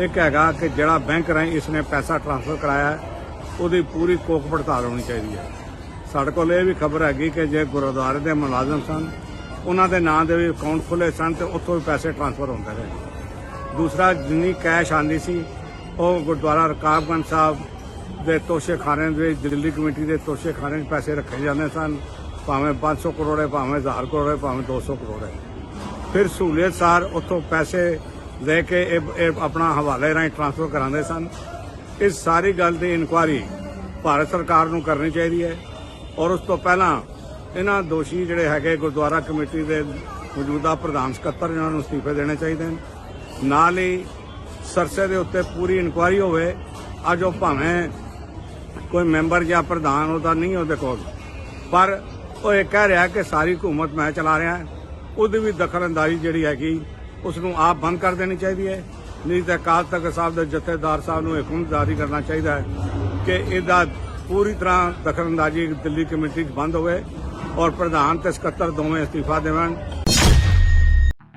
S5: ਇੱਕ ਹੈਗਾ ਕਿ ਜਿਹੜਾ ਬੈਂਕ ਰਾਹੀਂ ਇਸਨੇ ਪੈਸਾ ਟ੍ਰਾਂਸਫਰ ਕਰਾਇਆ ਹੈ, ਉਹਦੀ ਪੂਰੀ ਕੋਖ ਪੜਤਾਲ ਹੋਣੀ ਚਾਹੀਦੀ ਹੈ। ਸਾਡੇ ਕੋਲ ਇਹ ਵੀ ਖਬਰ ਹੈਗੀ ਕਿ ਜੇ ਗੁਰਦੁਆਰੇ ਦੇ ਮੁਲਾਜ਼ਮ ਸਨ, ਉਹਨਾਂ ਦੇ ਨਾਂ ਦੇ ਵੀ ਅਕਾਊਂਟ ਖੁੱਲ੍ਹੇ ਸਨ ਤੇ ਉੱਥੋਂ ਵੀ ਪੈਸੇ ਟ੍ਰਾਂਸਫਰ ਹੁੰਦੇ ਰਹੇ। ਦੂਸਰਾ, ਜਿੰਨੀ ਕੈਸ਼ ਆਉਂਦੀ ਸੀ ਉਹ ਗੁਰਦੁਆਰਾ ਰਕਾਬਗੰਜ ਸਾਹਿਬ ਦੇ ਤੋਸ਼ੇਖਾਨੇ ਦੇ ਵਿੱਚ, ਦਿੱਲੀ ਕਮੇਟੀ ਦੇ ਤੋਸ਼ੇਖਾਨੇ 'ਚ ਪੈਸੇ ਰੱਖੇ ਜਾਂਦੇ ਸਨ, ਭਾਵੇਂ 500 ਕਰੋੜ ਹੈ, ਭਾਵੇਂ 1000 ਕਰੋੜ ਹੈ, ਭਾਵੇਂ 200 ਕਰੋੜ ਹੈ। ਫਿਰ ਸਹੂਲੀਅਤ ਸਾਰ ਉੱਥੋਂ ਪੈਸੇ ਲੈ ਕੇ ਇਹ ਆਪਣਾ ਹਵਾਲੇ ਰਾਹੀਂ ਟ੍ਰਾਂਸਫਰ ਕਰਾਉਂਦੇ ਸਨ। ਇਸ ਸਾਰੀ ਗੱਲ ਦੀ ਇਨਕੁਆਇਰੀ ਭਾਰਤ ਸਰਕਾਰ ਨੂੰ ਕਰਨੀ ਚਾਹੀਦੀ ਹੈ ਔਰ ਉਸ ਤੋਂ ਪਹਿਲਾਂ ਇਹਨਾਂ ਦੋਸ਼ੀ ਜਿਹੜੇ ਹੈਗੇ ਗੁਰਦੁਆਰਾ ਕਮੇਟੀ ਦੇ ਮੌਜੂਦਾ ਪ੍ਰਧਾਨ ਸਕੱਤਰ, ਇਹਨਾਂ ਨੂੰ ਅਸਤੀਫੇ ਦੇਣੇ ਚਾਹੀਦੇ ਨੇ। ਨਾਲ ਹੀ ਸਰਸੇ ਦੇ ਉੱਤੇ ਪੂਰੀ ਇਨਕੁਆਇਰੀ ਹੋਵੇ। ਅੱਜ ਉਹ ਭਾਵੇਂ ਕੋਈ ਮੈਂਬਰ ਜਾਂ ਪ੍ਰਧਾਨ ਉਹਦਾ ਨਹੀਂ ਉਹਦੇ ਕੋਲ, ਪਰ ਉਹ ਇਹ ਕਹਿ ਰਿਹਾ ਕਿ ਸਾਰੀ ਹੁਕੂਮਤ ਮੈਂ ਚਲਾ ਰਿਹਾ, ਉਹਦੀ ਵੀ ਦਖਲਅੰਦਾਜ਼ੀ ਜਿਹੜੀ ਹੈਗੀ ਉਸ ਨੂੰ ਆਪ ਬੰਦ ਕਰ ਦੇਣੀ ਚਾਹੀਦੀ ਹੈ। ਨਹੀਂ ਤਾਂ ਅਕਾਲ ਤਖ਼ਤ ਸਾਹਿਬ ਦੇ ਜਥੇਦਾਰ ਸਾਹਿਬ ਨੂੰ ਹੁਕਮ ਜਾਰੀ ਕਰਨਾ ਚਾਹੀਦਾ ਹੈ ਕਿ ਇਹਦਾ ਪੂਰੀ ਤਰ੍ਹਾਂ ਦਖਲਅੰਦਾਜ਼ੀ ਦਿੱਲੀ ਕਮੇਟੀ 'ਚ ਬੰਦ ਹੋਵੇ ਔਰ ਪ੍ਰਧਾਨ ਤੇ ਸਕੱਤਰ ਦੋਵੇਂ ਅਸਤੀਫਾ ਦੇਵਣ।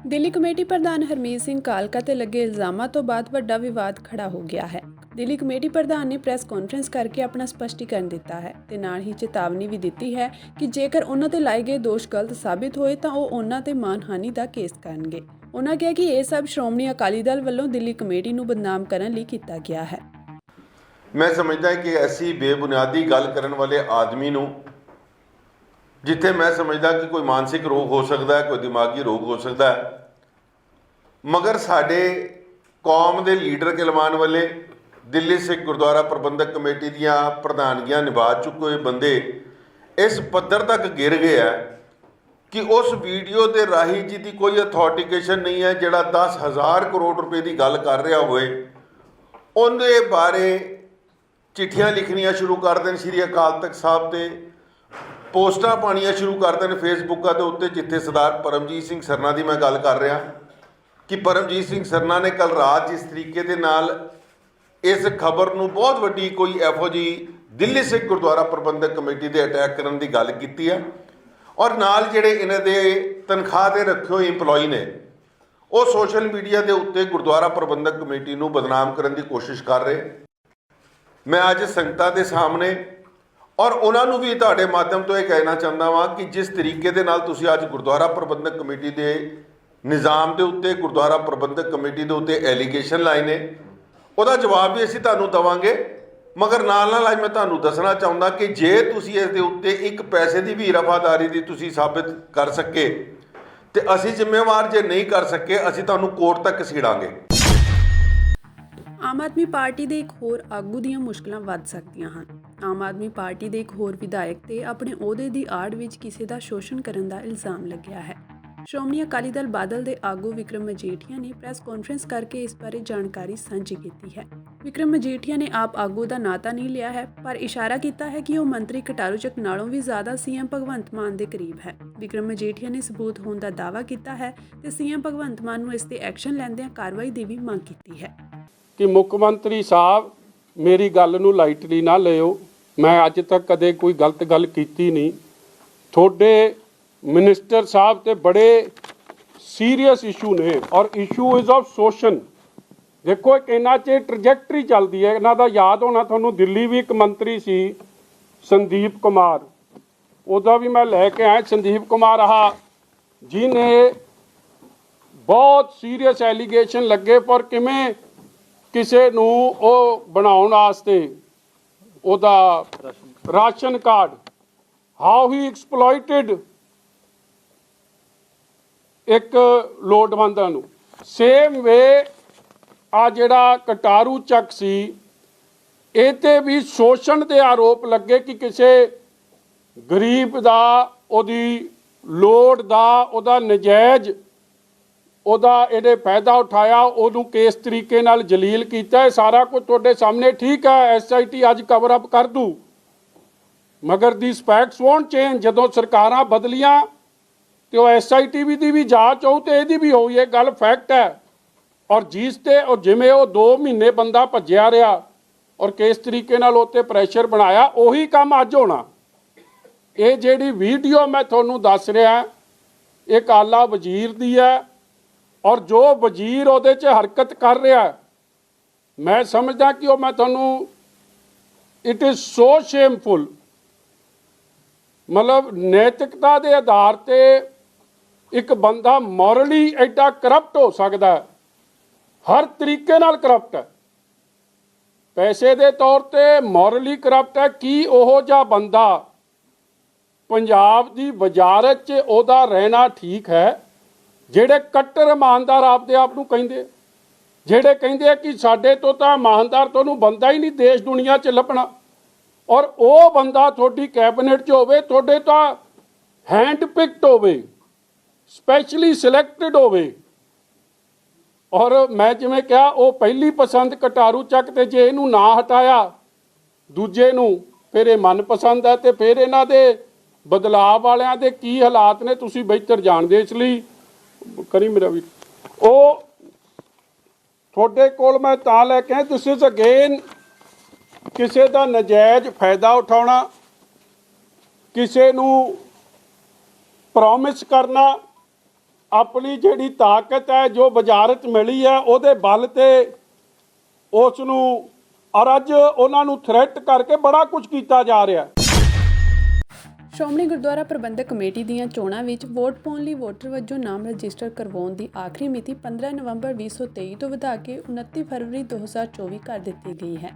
S1: ਦਿੱਲੀ ਕਮੇਟੀ ਪ੍ਰਧਾਨ ਹਰਮੀਤ ਸਿੰਘ ਕਾਲਕਾ ਤੇ ਲੱਗੇ ਇਲਜ਼ਾਮਾਂ ਤੋਂ ਬਾਅਦ ਵੱਡਾ ਵਿਵਾਦ ਖੜਾ ਹੋ ਗਿਆ ਹੈ। ਦਿੱਲੀ ਕਮੇਟੀ ਪ੍ਰਧਾਨ ਨੇ ਪ੍ਰੈਸ ਕਾਨਫਰੰਸ ਕਰਕੇ ਆਪਣਾ ਸਪਸ਼ਟੀਕਰਨ ਦਿੱਤਾ ਹੈ ਤੇ ਨਾਲ ਹੀ ਚੇਤਾਵਨੀ ਵੀ ਦਿੱਤੀ ਹੈ ਕਿ ਜੇਕਰ ਉਹਨਾਂ ਤੇ ਲਾਏ ਗਏ ਦੋਸ਼ ਗਲਤ ਸਾਬਿਤ ਹੋਏ ਤਾਂ ਉਹ ਉਹਨਾਂ ਤੇ ਮਾਨਹਾਨੀ ਦਾ ਕੇਸ ਕਰਨਗੇ। ਉਹਨਾਂ ਕਿਹਾ ਕਿ ਇਹ ਸਭ ਸ਼੍ਰੋਮਣੀ ਅਕਾਲੀ ਦਲ ਵੱਲੋਂ ਦਿੱਲੀ ਕਮੇਟੀ ਨੂੰ ਬਦਨਾਮ ਕਰਨ ਲਈ ਕੀਤਾ ਗਿਆ ਹੈ।
S6: ਮੈਂ ਸਮਝਦਾ ਕਿ ਐਸੀ ਬੇਬੁਨਿਆਦੀ ਗੱਲ ਕਰਨ ਵਾਲੇ ਆਦਮੀ ਨੂੰ, ਜਿੱਥੇ ਮੈਂ ਸਮਝਦਾ ਕਿ ਕੋਈ ਮਾਨਸਿਕ ਰੋਗ ਹੋ ਸਕਦਾ ਹੈ, ਕੋਈ ਦਿਮਾਗੀ ਰੋਗ ਹੋ ਸਕਦਾ ਹੈ, ਮਗਰ ਸਾਡੇ ਕੌਮ ਦੇ ਲੀਡਰ ਕਹਿਲਵਾਨ ਵਾਲੇ ਦਿੱਲੀ ਸਿੱਖ ਗੁਰਦੁਆਰਾ ਪ੍ਰਬੰਧਕ ਕਮੇਟੀ ਦੀਆਂ ਪ੍ਰਧਾਨਗੀਆਂ ਨਿਭਾ ਚੁੱਕੇ ਹੋਏ ਬੰਦੇ ਇਸ ਪੱਧਰ ਤੱਕ ਗਿਰ ਗਏ ਹੈ ਕਿ ਉਸ ਵੀਡੀਓ ਦੇ ਰਾਹੀਂ ਜਿਹਦੀ ਕੋਈ ਅਥੈਂਟੀਕੇਸ਼ਨ ਨਹੀਂ ਹੈ, ਜਿਹੜਾ 10,000 ਕਰੋੜ ਰੁਪਏ ਦੀ ਗੱਲ ਕਰ ਰਿਹਾ ਹੋਵੇ, ਉਹਦੇ ਬਾਰੇ ਚਿੱਠੀਆਂ ਲਿਖਣੀਆਂ ਸ਼ੁਰੂ ਕਰ ਦੇਣ ਸ਼੍ਰੀ ਅਕਾਲ ਤਖ਼ਤ ਸਾਹਿਬ ਤੇ, ਪੋਸਟਾਂ ਪਾਉਣੀਆਂ ਸ਼ੁਰੂ ਕਰ ਦੇਣ ਫੇਸਬੁੱਕਾਂ ਦੇ ਉੱਤੇ, ਜਿੱਥੇ ਸਰਦਾਰ ਪਰਮਜੀਤ ਸਿੰਘ ਸਰਨਾ ਦੀ ਮੈਂ ਗੱਲ ਕਰ ਰਿਹਾ ਕਿ ਪਰਮਜੀਤ ਸਿੰਘ ਸਰਨਾ ਨੇ ਕੱਲ ਰਾਤ ਜਿਸ ਤਰੀਕੇ ਦੇ ਨਾਲ ਇਸ ਖਬਰ ਨੂੰ ਬਹੁਤ ਵੱਡੀ ਕੋਈ ਇਹੋ ਜਿਹੀ ਦਿੱਲੀ ਸਿੱਖ ਗੁਰਦੁਆਰਾ ਪ੍ਰਬੰਧਕ ਕਮੇਟੀ ਦੇ ਅਟੈਕ ਕਰਨ ਦੀ ਗੱਲ ਕੀਤੀ ਹੈ ਔਰ ਨਾਲ ਜਿਹੜੇ ਇਹਨਾਂ ਦੇ ਤਨਖਾਹ ਤੇ ਰੱਖੇ ਹੋਏ EMPLOYE ਨੇ, ਉਹ ਸੋਸ਼ਲ ਮੀਡੀਆ ਦੇ ਉੱਤੇ ਗੁਰਦੁਆਰਾ ਪ੍ਰਬੰਧਕ ਕਮੇਟੀ ਨੂੰ ਬਦਨਾਮ ਕਰਨ ਦੀ ਕੋਸ਼ਿਸ਼ ਕਰ ਰਹੇ। ਮੈਂ ਅੱਜ ਸੰਗਤਾਂ ਦੇ ਸਾਹਮਣੇ ਔਰ ਉਹਨਾਂ ਨੂੰ ਵੀ ਤੁਹਾਡੇ ਮਾਧਿਅਮ ਤੋਂ ਇਹ ਕਹਿਣਾ ਚਾਹੁੰਦਾ ਹਾਂ ਕਿ ਜਿਸ ਤਰੀਕੇ ਦੇ ਨਾਲ ਤੁਸੀਂ ਅੱਜ ਗੁਰਦੁਆਰਾ ਪ੍ਰਬੰਧਕ ਕਮੇਟੀ ਦੇ ਨਿਜ਼ਾਮ ਦੇ ਉੱਤੇ, ਗੁਰਦੁਆਰਾ ਪ੍ਰਬੰਧਕ ਕਮੇਟੀ ਦੇ ਉੱਤੇ ਐਲੀਗੇਸ਼ਨ ਲਾਏ ਨੇ, ਉਹਦਾ ਜਵਾਬ ਵੀ ਅਸੀਂ ਤੁਹਾਨੂੰ ਦੇਵਾਂਗੇ। ਮਗਰ ਨਾਲ ਨਾਲ ਅੱਜ ਮੈਂ ਤੁਹਾਨੂੰ ਦੱਸਣਾ ਚਾਹੁੰਦਾ ਕਿ ਜੇ ਤੁਸੀਂ ਇਸ ਦੇ ਉੱਤੇ ਇੱਕ ਪੈਸੇ ਦੀ ਵੀ ਰਫਾਦਾਰੀ ਦੀ ਤੁਸੀਂ ਸਾਬਿਤ ਕਰ ਸਕੇ ਤੇ ਅਸੀਂ ਜ਼ਿੰਮੇਵਾਰ, ਜੇ ਨਹੀਂ ਕਰ ਸਕੇ ਅਸੀਂ ਤੁਹਾਨੂੰ ਕੋਰਟ ਤੱਕ ਘਸੀੜਾਂਗੇ।
S1: ਆਮ ਆਦਮੀ ਪਾਰਟੀ ਦੇ ਇੱਕ ਹੋਰ ਆਗੂ ਦੀਆਂ ਮੁਸ਼ਕਲਾਂ ਵੱਧ ਸਕਦੀਆਂ ਹਨ। ਆਮ ਆਦਮੀ ਪਾਰਟੀ ਦੇ ਇੱਕ ਹੋਰ ਵਿਧਾਇਕ ਤੇ ਆਪਣੇ ਅਹੁਦੇ ਦੀ ਆੜ ਵਿੱਚ ਕਿਸੇ ਦਾ ਸ਼ੋਸ਼ਣ ਕਰਨ ਦਾ ਇਲਜ਼ਾਮ ਲੱਗਿਆ ਹੈ। ਸ਼੍ਰੋਮਣੀ ਅਕਾਲੀ ਦਲ ਬਾਦਲ ਦੇ ਆਗੂ ਵਿਕਰਮ ਮਜੀਠੀਆ ਨੇ ਪ੍ਰੈਸ ਕਾਨਫਰੰਸ ਕਰਕੇ ਇਸ ਬਾਰੇ ਜਾਣਕਾਰੀ ਸਾਂਝੀ ਕੀਤੀ ਹੈ। ਵਿਕਰਮ ਮਜੀਠੀਆ ਨੇ ਆਪ ਆਗੂ ਦਾ ਨਾਂ ਤਾਂ ਨਹੀਂ ਲਿਆ ਹੈ, ਪਰ ਇਸ਼ਾਰਾ ਕੀਤਾ ਹੈ ਕਿ ਉਹ ਮੰਤਰੀ ਕਟਾਰੂ ਚੱਕ ਨਾਲੋਂ ਵੀ ਜ਼ਿਆਦਾ ਸੀਐਮ ਭਗਵੰਤ ਮਾਨ ਦੇ ਕਰੀਬ ਹੈ। ਵਿਕਰਮ ਮਜੀਠੀਆ ਨੇ ਸਬੂਤ ਹੋਣ ਦਾ ਦਾਅਵਾ ਕੀਤਾ ਹੈ ਤੇ ਸੀਐਮ ਭਗਵੰਤ ਮਾਨ ਨੂੰ ਇਸ ਤੇ ਐਕਸ਼ਨ ਲੈਂਦਿਆਂ ਕਾਰਵਾਈ ਦੀ ਵੀ ਮੰਗ ਕੀਤੀ ਹੈ
S7: ਕਿ ਮੁੱਖ ਮੰਤਰੀ ਸਾਹਿਬ ਮੇਰੀ ਗੱਲ ਨੂੰ ਲਾਈਟਲੀ ਨਾ ਲਿਓ। ਮੈਂ ਅੱਜ ਤੱਕ ਕਦੇ ਕੋਈ ਗਲਤ ਗੱਲ ਕੀਤੀ ਨਹੀਂ। ਤੁਹਾਡੇ ਮਿਨਿਸਟਰ ਸਾਹਿਬ ਤੇ ਬੜੇ ਸੀਰੀਅਸ ਇਸ਼ੂ ਨੇ ਔਰ ਇਸ਼ੂ ਇਜ਼ ਆਫ ਸ਼ੋਸ਼ਣ। ਦੇਖੋ ਇੱਕ ਇਹਨਾਂ 'ਚ ਟ੍ਰੈਜੈਕਟਰੀ ਚੱਲਦੀ ਹੈ। ਇਹਨਾਂ ਦਾ ਯਾਦ ਹੋਣਾ ਤੁਹਾਨੂੰ, ਦਿੱਲੀ ਵੀ ਇੱਕ ਮੰਤਰੀ ਸੀ ਸੰਦੀਪ ਕੁਮਾਰ, ਉਹਦਾ ਵੀ ਮੈਂ ਲੈ ਕੇ ਆਇਆ। ਸੰਦੀਪ ਕੁਮਾਰ ਜਿਹਨੇ ਬਹੁਤ ਸੀਰੀਅਸ ਐਲੀਗੇਸ਼ਨ ਲੱਗੇ ਪਰ ਕਿਵੇਂ ਕਿਸੇ ਨੂੰ ਉਹ ਬਣਾਉਣ ਵਾਸਤੇ ਉਹਦਾ ਰਾਸ਼ਨ ਕਾਰਡ, ਹਾਊ ਹੀ ਐਕਸਪਲੋਇਟਡ ਇੱਕ ਲੋੜਵੰਦਾਂ ਨੂੰ। ਸੇਮ ਵੇ ਆ ਜਿਹੜਾ ਕਟਾਰੂ ਚੱਕ ਸੀ, ਇਹ ਤੇ ਵੀ ਸ਼ੋਸ਼ਣ ਦੇ ਆਰੋਪ ਲੱਗੇ ਕਿ ਕਿਸੇ ਗਰੀਬ ਦਾ, ਉਹਦੀ ਲੋੜ ਦਾ, ਉਹਦਾ ਨਜਾਇਜ਼ ਉਹਦਾ ਇਹਨੇ ਫਾਇਦਾ ਉਠਾਇਆ, ਉਹਨੂੰ ਕਿਸ ਤਰੀਕੇ ਨਾਲ ਜਲੀਲ ਕੀਤਾ, ਇਹ ਸਾਰਾ ਕੁਝ ਤੁਹਾਡੇ ਸਾਹਮਣੇ। ਠੀਕ ਹੈ, SIT ਅੱਜ ਕਵਰ ਅਪ ਕਰ ਦੂ, ਮਗਰ ਦੀ ਸਪੈਕਟਸ ਵੋਂਟ ਚੇਂਜ। ਜਦੋਂ ਸਰਕਾਰਾਂ ਬਦਲੀਆਂ ਤੇ ਉਹ SIT ਦੀ ਵੀ ਜਾਂਚ ਹੋਊ ਤੇ ਇਹਦੀ ਵੀ ਹੋਈ, ਇਹ ਗੱਲ ਫੈਕਟ ਹੈ। ਔਰ ਜਿਸ ਤੇ ਉਹ ਜਿਵੇਂ ਉਹ 2 ਮਹੀਨੇ ਬੰਦਾ ਭੱਜਿਆ ਰਿਹਾ ਔਰ ਕਿਸ ਤਰੀਕੇ ਨਾਲ ਉੱਤੇ ਪ੍ਰੈਸ਼ਰ ਬਣਾਇਆ, ਉਹੀ ਕੰਮ ਅੱਜ ਹੋਣਾ। ਇਹ ਜਿਹੜੀ ਵੀਡੀਓ ਮੈਂ ਤੁਹਾਨੂੰ ਦੱਸ ਰਿਹਾ, ਇਹ ਕਾਲਾ ਵਜ਼ੀਰ ਦੀ ਹੈ ਔਰ ਜੋ ਵਜ਼ੀਰ ਉਹਦੇ 'ਚ ਹਰਕਤ ਕਰ ਰਿਹਾ, ਮੈਂ ਸਮਝਦਾ ਕਿ ਉਹ ਮੈਂ ਤੁਹਾਨੂੰ ਇਟ ਇਜ਼ ਸੋ ਸ਼ੇਮਫੁਲ। ਮਤਲਬ ਨੈਤਿਕਤਾ ਦੇ ਆਧਾਰ ਤੇ ਇੱਕ ਬੰਦਾ ਮੋਰਲੀ ਐਡਾ ਕਰਪਟ ਹੋ ਸਕਦਾ ਹੈ, ਹਰ ਤਰੀਕੇ ਨਾਲ ਕਰਪਟ ਹੈ, ਪੈਸੇ ਦੇ ਤੌਰ ਤੇ ਮੋਰਲੀ ਕਰਪਟ ਹੈ। ਕੀ ਉਹੋ ਜਿਹਾ ਬੰਦਾ ਪੰਜਾਬ ਦੀ ਵਜ਼ਾਰਤ 'ਚ ਉਹਦਾ ਰਹਿਣਾ ਠੀਕ ਹੈ? ਜਿਹੜੇ ਕੱਟੜ ਇਮਾਨਦਾਰ ਆਪਦੇ ਆਪ ਨੂੰ ਕਹਿੰਦੇ, ਜਿਹੜੇ ਕਹਿੰਦੇ ਆ ਕਿ ਸਾਡੇ ਤੋਂ ਤਾਂ ਇਮਾਨਦਾਰ ਤੁਹਾਨੂੰ ਬੰਦਾ ਹੀ ਨਹੀਂ ਦੇਸ਼ ਦੁਨੀਆ 'ਚ ਲੱਭਣਾ, ਔਰ ਉਹ ਬੰਦਾ ਤੁਹਾਡੀ ਕੈਬਨਿਟ 'ਚ ਹੋਵੇ, ਤੁਹਾਡੇ ਤਾਂ ਹੈਂਡ ਪਿਕਡ ਹੋਵੇ, ਸਪੈਸ਼ਲੀ ਸਿਲੈਕਟਡ ਹੋਵੇ। ਔਰ ਮੈਂ ਜਿਵੇਂ ਕਿਹਾ, ਉਹ ਪਹਿਲੀ ਪਸੰਦ ਕਟਾਰੂ ਚੱਕ, ਤੇ ਜੇ ਇਹਨੂੰ ਨਾ ਹਟਾਇਆ ਦੂਜੇ ਨੂੰ, ਫਿਰ ਇਹ ਮਨਪਸੰਦ ਹੈ। ਤੇ ਫਿਰ ਇਹਨਾਂ ਦੇ ਬਦਲਾਅ ਵਾਲਿਆਂ ਦੇ ਕੀ ਹਾਲਾਤ ਨੇ ਤੁਸੀਂ ਬਿਹਤਰ ਜਾਣਦੇ। ਇਸ ਲਈ ਕਰੀ ਮੇਰਾ ਵੀ, ਉਹ ਤੁਹਾਡੇ ਕੋਲ ਮੈਂ ਤਾਂ ਲੈ ਕੇ ਆਇਆ, ਦਿਸ ਇਜ਼ ਅਗੇਨ ਕਿਸੇ ਦਾ ਨਜਾਇਜ਼ ਫਾਇਦਾ ਉਠਾਉਣਾ, ਕਿਸੇ ਨੂੰ ਪ੍ਰੋਮਿਸ ਕਰਨਾ, ਆਪਣੀ ਜਿਹੜੀ ਤਾਕਤ ਹੈ ਜੋ ਵਜ਼ਾਰਤ ਮਿਲੀ ਹੈ ਉਹਦੇ ਬਲ ਤੇ ਉਸ ਨੂੰ, ਔਰ ਅੱਜ ਉਹਨਾਂ ਨੂੰ ਥ੍ਰੈਟ ਕਰਕੇ ਬੜਾ ਕੁਝ ਕੀਤਾ ਜਾ ਰਿਹਾ।
S1: ਸ਼੍ਰੋਮਣੀ ਗੁਰਦੁਆਰਾ ਪ੍ਰਬੰਧਕ ਕਮੇਟੀ ਦੀਆਂ ਚੋਣਾਂ ਵਿੱਚ ਵੋਟ ਪਾਉਣ ਲਈ ਵੋਟਰ ਵਜੋਂ ਨਾਮ ਰਜਿਸਟਰ ਕਰਵਾਉਣ ਦੀ ਆਖਰੀ ਮਿਤੀ 15 ਨਵੰਬਰ 2023 ਤੋਂ ਵਧਾ ਕੇ 29 ਫਰਵਰੀ 2024 ਕਰ ਦਿੱਤੀ ਗਈ ਹੈ।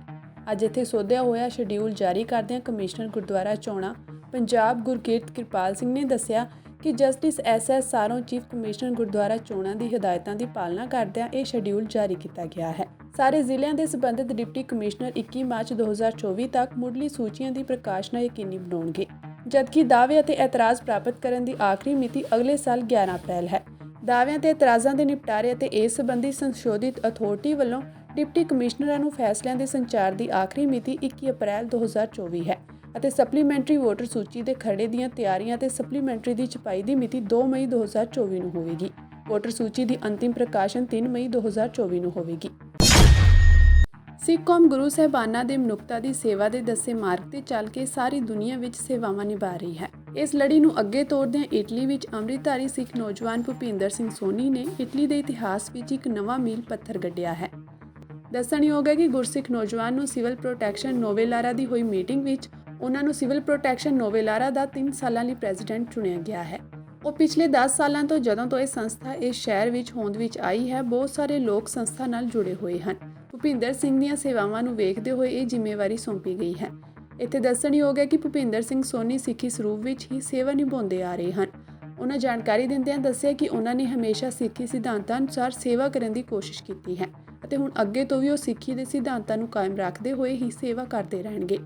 S1: ਅੱਜ ਇੱਥੇ ਸੋਧਿਆ ਹੋਇਆ ਸ਼ਡਿਊਲ ਜਾਰੀ ਕਰਦਿਆਂ ਕਮਿਸ਼ਨਰ ਗੁਰਦੁਆਰਾ ਚੋਣਾਂ ਪੰਜਾਬ ਗੁਰਕੀਰਤ ਕਿਰਪਾਲ ਸਿੰਘ ਨੇ ਦੱਸਿਆ ਕਿ justice SS Saron chief commissioner gurdwara ਚੋਣਾਂ ਦੀ ਹਦਾਇਤਾਂ ਦੀ ਪਾਲਣਾ ਕਰਦਿਆਂ ਇਹ ਸ਼ਡਿਊਲ ਜਾਰੀ ਕੀਤਾ ਗਿਆ ਹੈ। ਸਾਰੇ ਜ਼ਿਲ੍ਹਿਆਂ ਦੇ ਸੰਬੰਧਿਤ ਡਿਪਟੀ ਕਮਿਸ਼ਨਰ 21 ਮਾਰਚ 2024 ਤੱਕ ਮੁੱਢਲੀ ਸੂਚੀਆਂ ਦੀ ਪ੍ਰਕਾਸ਼ਨਾ ਯਕੀਨੀ ਬਣਾਉਣਗੇ, ਜਦਕਿ ਦਾਅਵੇ ਅਤੇ ਇਤਰਾਜ਼ ਪ੍ਰਾਪਤ ਕਰਨ ਦੀ ਆਖਰੀ ਮਿਤੀ ਅਗਲੇ ਸਾਲ 11 ਅਪ੍ਰੈਲ ਹੈ। ਦਾਅਵਿਆਂ ਤੇ ਇਤਰਾਜ਼ਾਂ ਦੇ ਨਿਪਟਾਰੇ ਅਤੇ ਇਸ ਸੰਬੰਧੀ ਸੰਸ਼ੋਧਿਤ ਅਥਾਰਟੀ ਵੱਲੋਂ ਡਿਪਟੀ ਕਮਿਸ਼ਨਰਾਂ ਨੂੰ ਫੈਸਲਿਆਂ ਦੇ ਸੰਚਾਰ ਦੀ ਆਖਰੀ ਮਿਤੀ 21 ਅਪ੍ਰੈਲ 2024 ਹੈ ਅਤੇ ਸਪਲੀਮੈਂਟਰੀ ਵੋਟਰ ਸੂਚੀ ਦੇ ਖਰੜੇ ਦੀਆਂ ਤਿਆਰੀਆਂ ਤੇ ਸਪਲੀਮੈਂਟਰੀ ਦੀ ਛਪਾਈ ਦੀ ਮਿਤੀ 2 ਮਈ 2024 ਨੂੰ ਹੋਵੇਗੀ। ਵੋਟਰ ਸੂਚੀ ਦੀ ਅੰਤਿਮ ਪ੍ਰਕਾਸ਼ਨ 3 ਮਈ 2024 ਨੂੰ ਹੋਵੇਗੀ। ਸਿੱਖ ਕੌਮ ਗੁਰੂ ਸਾਹਿਬਾਨਾਂ ਦੇ ਮਨੁੱਖਤਾ ਦੀ ਸੇਵਾ ਦੇ ਦੱਸੇ ਮਾਰਗ ਤੇ ਚੱਲ ਕੇ ਸਾਰੀ ਦੁਨੀਆ ਵਿੱਚ ਸੇਵਾਵਾਂ ਨਿਭਾ ਰਹੀ ਹੈ। ਇਸ ਲੜੀ ਨੂੰ ਅੱਗੇ ਤੋਰਦਿਆਂ ਇਟਲੀ ਵਿੱਚ ਅੰਮ੍ਰਿਤਧਾਰੀ ਸਿੱਖ ਨੌਜਵਾਨ ਭੁਪਿੰਦਰ ਸਿੰਘ ਸੋਨੀ ਨੇ ਇਟਲੀ ਦੇ ਇਤਿਹਾਸ ਵਿੱਚ ਇੱਕ ਨਵਾਂ ਮੀਲ ਪੱਥਰ ਗੱਡਿਆ ਹੈ। ਦੱਸਣਯੋਗ ਹੈ ਕਿ ਗੁਰਸਿੱਖ ਨੌਜਵਾਨ ਨੂੰ ਸਿਵਲ ਪ੍ਰੋਟੈਕਸ਼ਨ ਨੋਵੇਲਾਰਾ ਦੀ ਹੋਈ ਮੀਟਿੰਗ ਵਿੱਚ ਉਹਨਾਂ ਨੂੰ ਸਿਵਲ ਪ੍ਰੋਟੈਕਸ਼ਨ ਨੋਵੇਲਾਰਾ ਦਾ 3 ਸਾਲਾਂ ਲਈ ਪ੍ਰੈਜ਼ੀਡੈਂਟ ਚੁਣਿਆ ਗਿਆ ਹੈ। ਉਹ ਪਿਛਲੇ 10 ਸਾਲਾਂ ਤੋਂ ਜਦੋਂ ਤੋਂ ਇਹ ਸੰਸਥਾ ਇਸ ਸ਼ਹਿਰ ਵਿੱਚ ਹੋਂਦ ਵਿੱਚ ਆਈ ਹੈ, ਬਹੁਤ ਸਾਰੇ ਲੋਕ ਸੰਸਥਾ ਨਾਲ ਜੁੜੇ ਹੋਏ ਹਨ। ਭੁਪਿੰਦਰ ਸਿੰਘ ਦੀਆਂ ਸੇਵਾਵਾਂ ਨੂੰ ਵੇਖਦੇ ਹੋਏ ਇਹ ਜ਼ਿੰਮੇਵਾਰੀ ਸੌਂਪੀ ਗਈ ਹੈ। ਇੱਥੇ ਦੱਸਣਯੋਗ ਹੈ ਕਿ ਭੁਪਿੰਦਰ ਸਿੰਘ ਸੋਨੀ ਸਿੱਖੀ ਸਰੂਪ ਵਿੱਚ ਹੀ ਸੇਵਾ ਨਿਭਾਉਂਦੇ ਆ ਰਹੇ ਹਨ। ਉਹਨਾਂ ਜਾਣਕਾਰੀ ਦਿੰਦਿਆਂ ਦੱਸਿਆ ਕਿ ਉਹਨਾਂ ਨੇ ਹਮੇਸ਼ਾ ਸਿੱਖੀ ਸਿਧਾਂਤਾਂ ਅਨੁਸਾਰ ਸੇਵਾ ਕਰਨ ਦੀ ਕੋਸ਼ਿਸ਼ ਕੀਤੀ ਹੈ ਅਤੇ ਹੁਣ ਅੱਗੇ ਤੋਂ ਵੀ ਉਹ ਸਿੱਖੀ ਦੇ ਸਿਧਾਂਤਾਂ ਨੂੰ ਕਾਇਮ ਰੱਖਦੇ ਹੋਏ ਹੀ ਸੇਵਾ ਕਰਦੇ ਰਹਿਣਗੇ।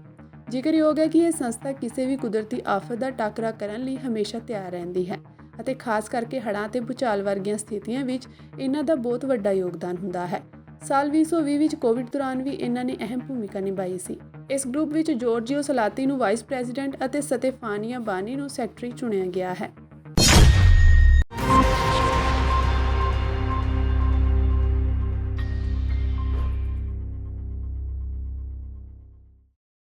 S1: ਜ਼ਿਕਰਯੋਗ ਹੈ ਕਿ ਇਹ ਸੰਸਥਾ ਕਿਸੇ ਵੀ ਕੁਦਰਤੀ ਆਫਤ ਦਾ ਟਾਕਰਾ ਕਰਨ ਲਈ ਹਮੇਸ਼ਾ ਤਿਆਰ ਰਹਿੰਦੀ ਹੈ ਅਤੇ ਖਾਸ ਕਰਕੇ ਹੜ੍ਹਾਂ ਤੇ ਭੂਚਾਲ ਵਰਗੀਆਂ ਸਥਿਤੀਆਂ ਵਿੱਚ ਇਹਨਾਂ ਦਾ ਬਹੁਤ ਵੱਡਾ ਯੋਗਦਾਨ ਹੁੰਦਾ ਹੈ। ਸਾਲ 2020 ਵਿੱਚ ਕੋਵਿਡ ਦੌਰਾਨ ਵੀ ਇਹਨਾਂ ਨੇ ਅਹਿਮ ਭੂਮਿਕਾ ਨਿਭਾਈ ਸੀ। ਇਸ ਗਰੁੱਪ ਵਿੱਚ ਜੋਰਜੀਓ ਸਲਾਤੀ ਨੂੰ ਵਾਈਸ ਪ੍ਰੈਜ਼ੀਡੈਂਟ ਅਤੇ ਸਤੇਫਾਨੀਆ ਬਾਨੀ ਨੂੰ ਸੈਕਟਰੀ ਚੁਣਿਆ ਗਿਆ ਹੈ।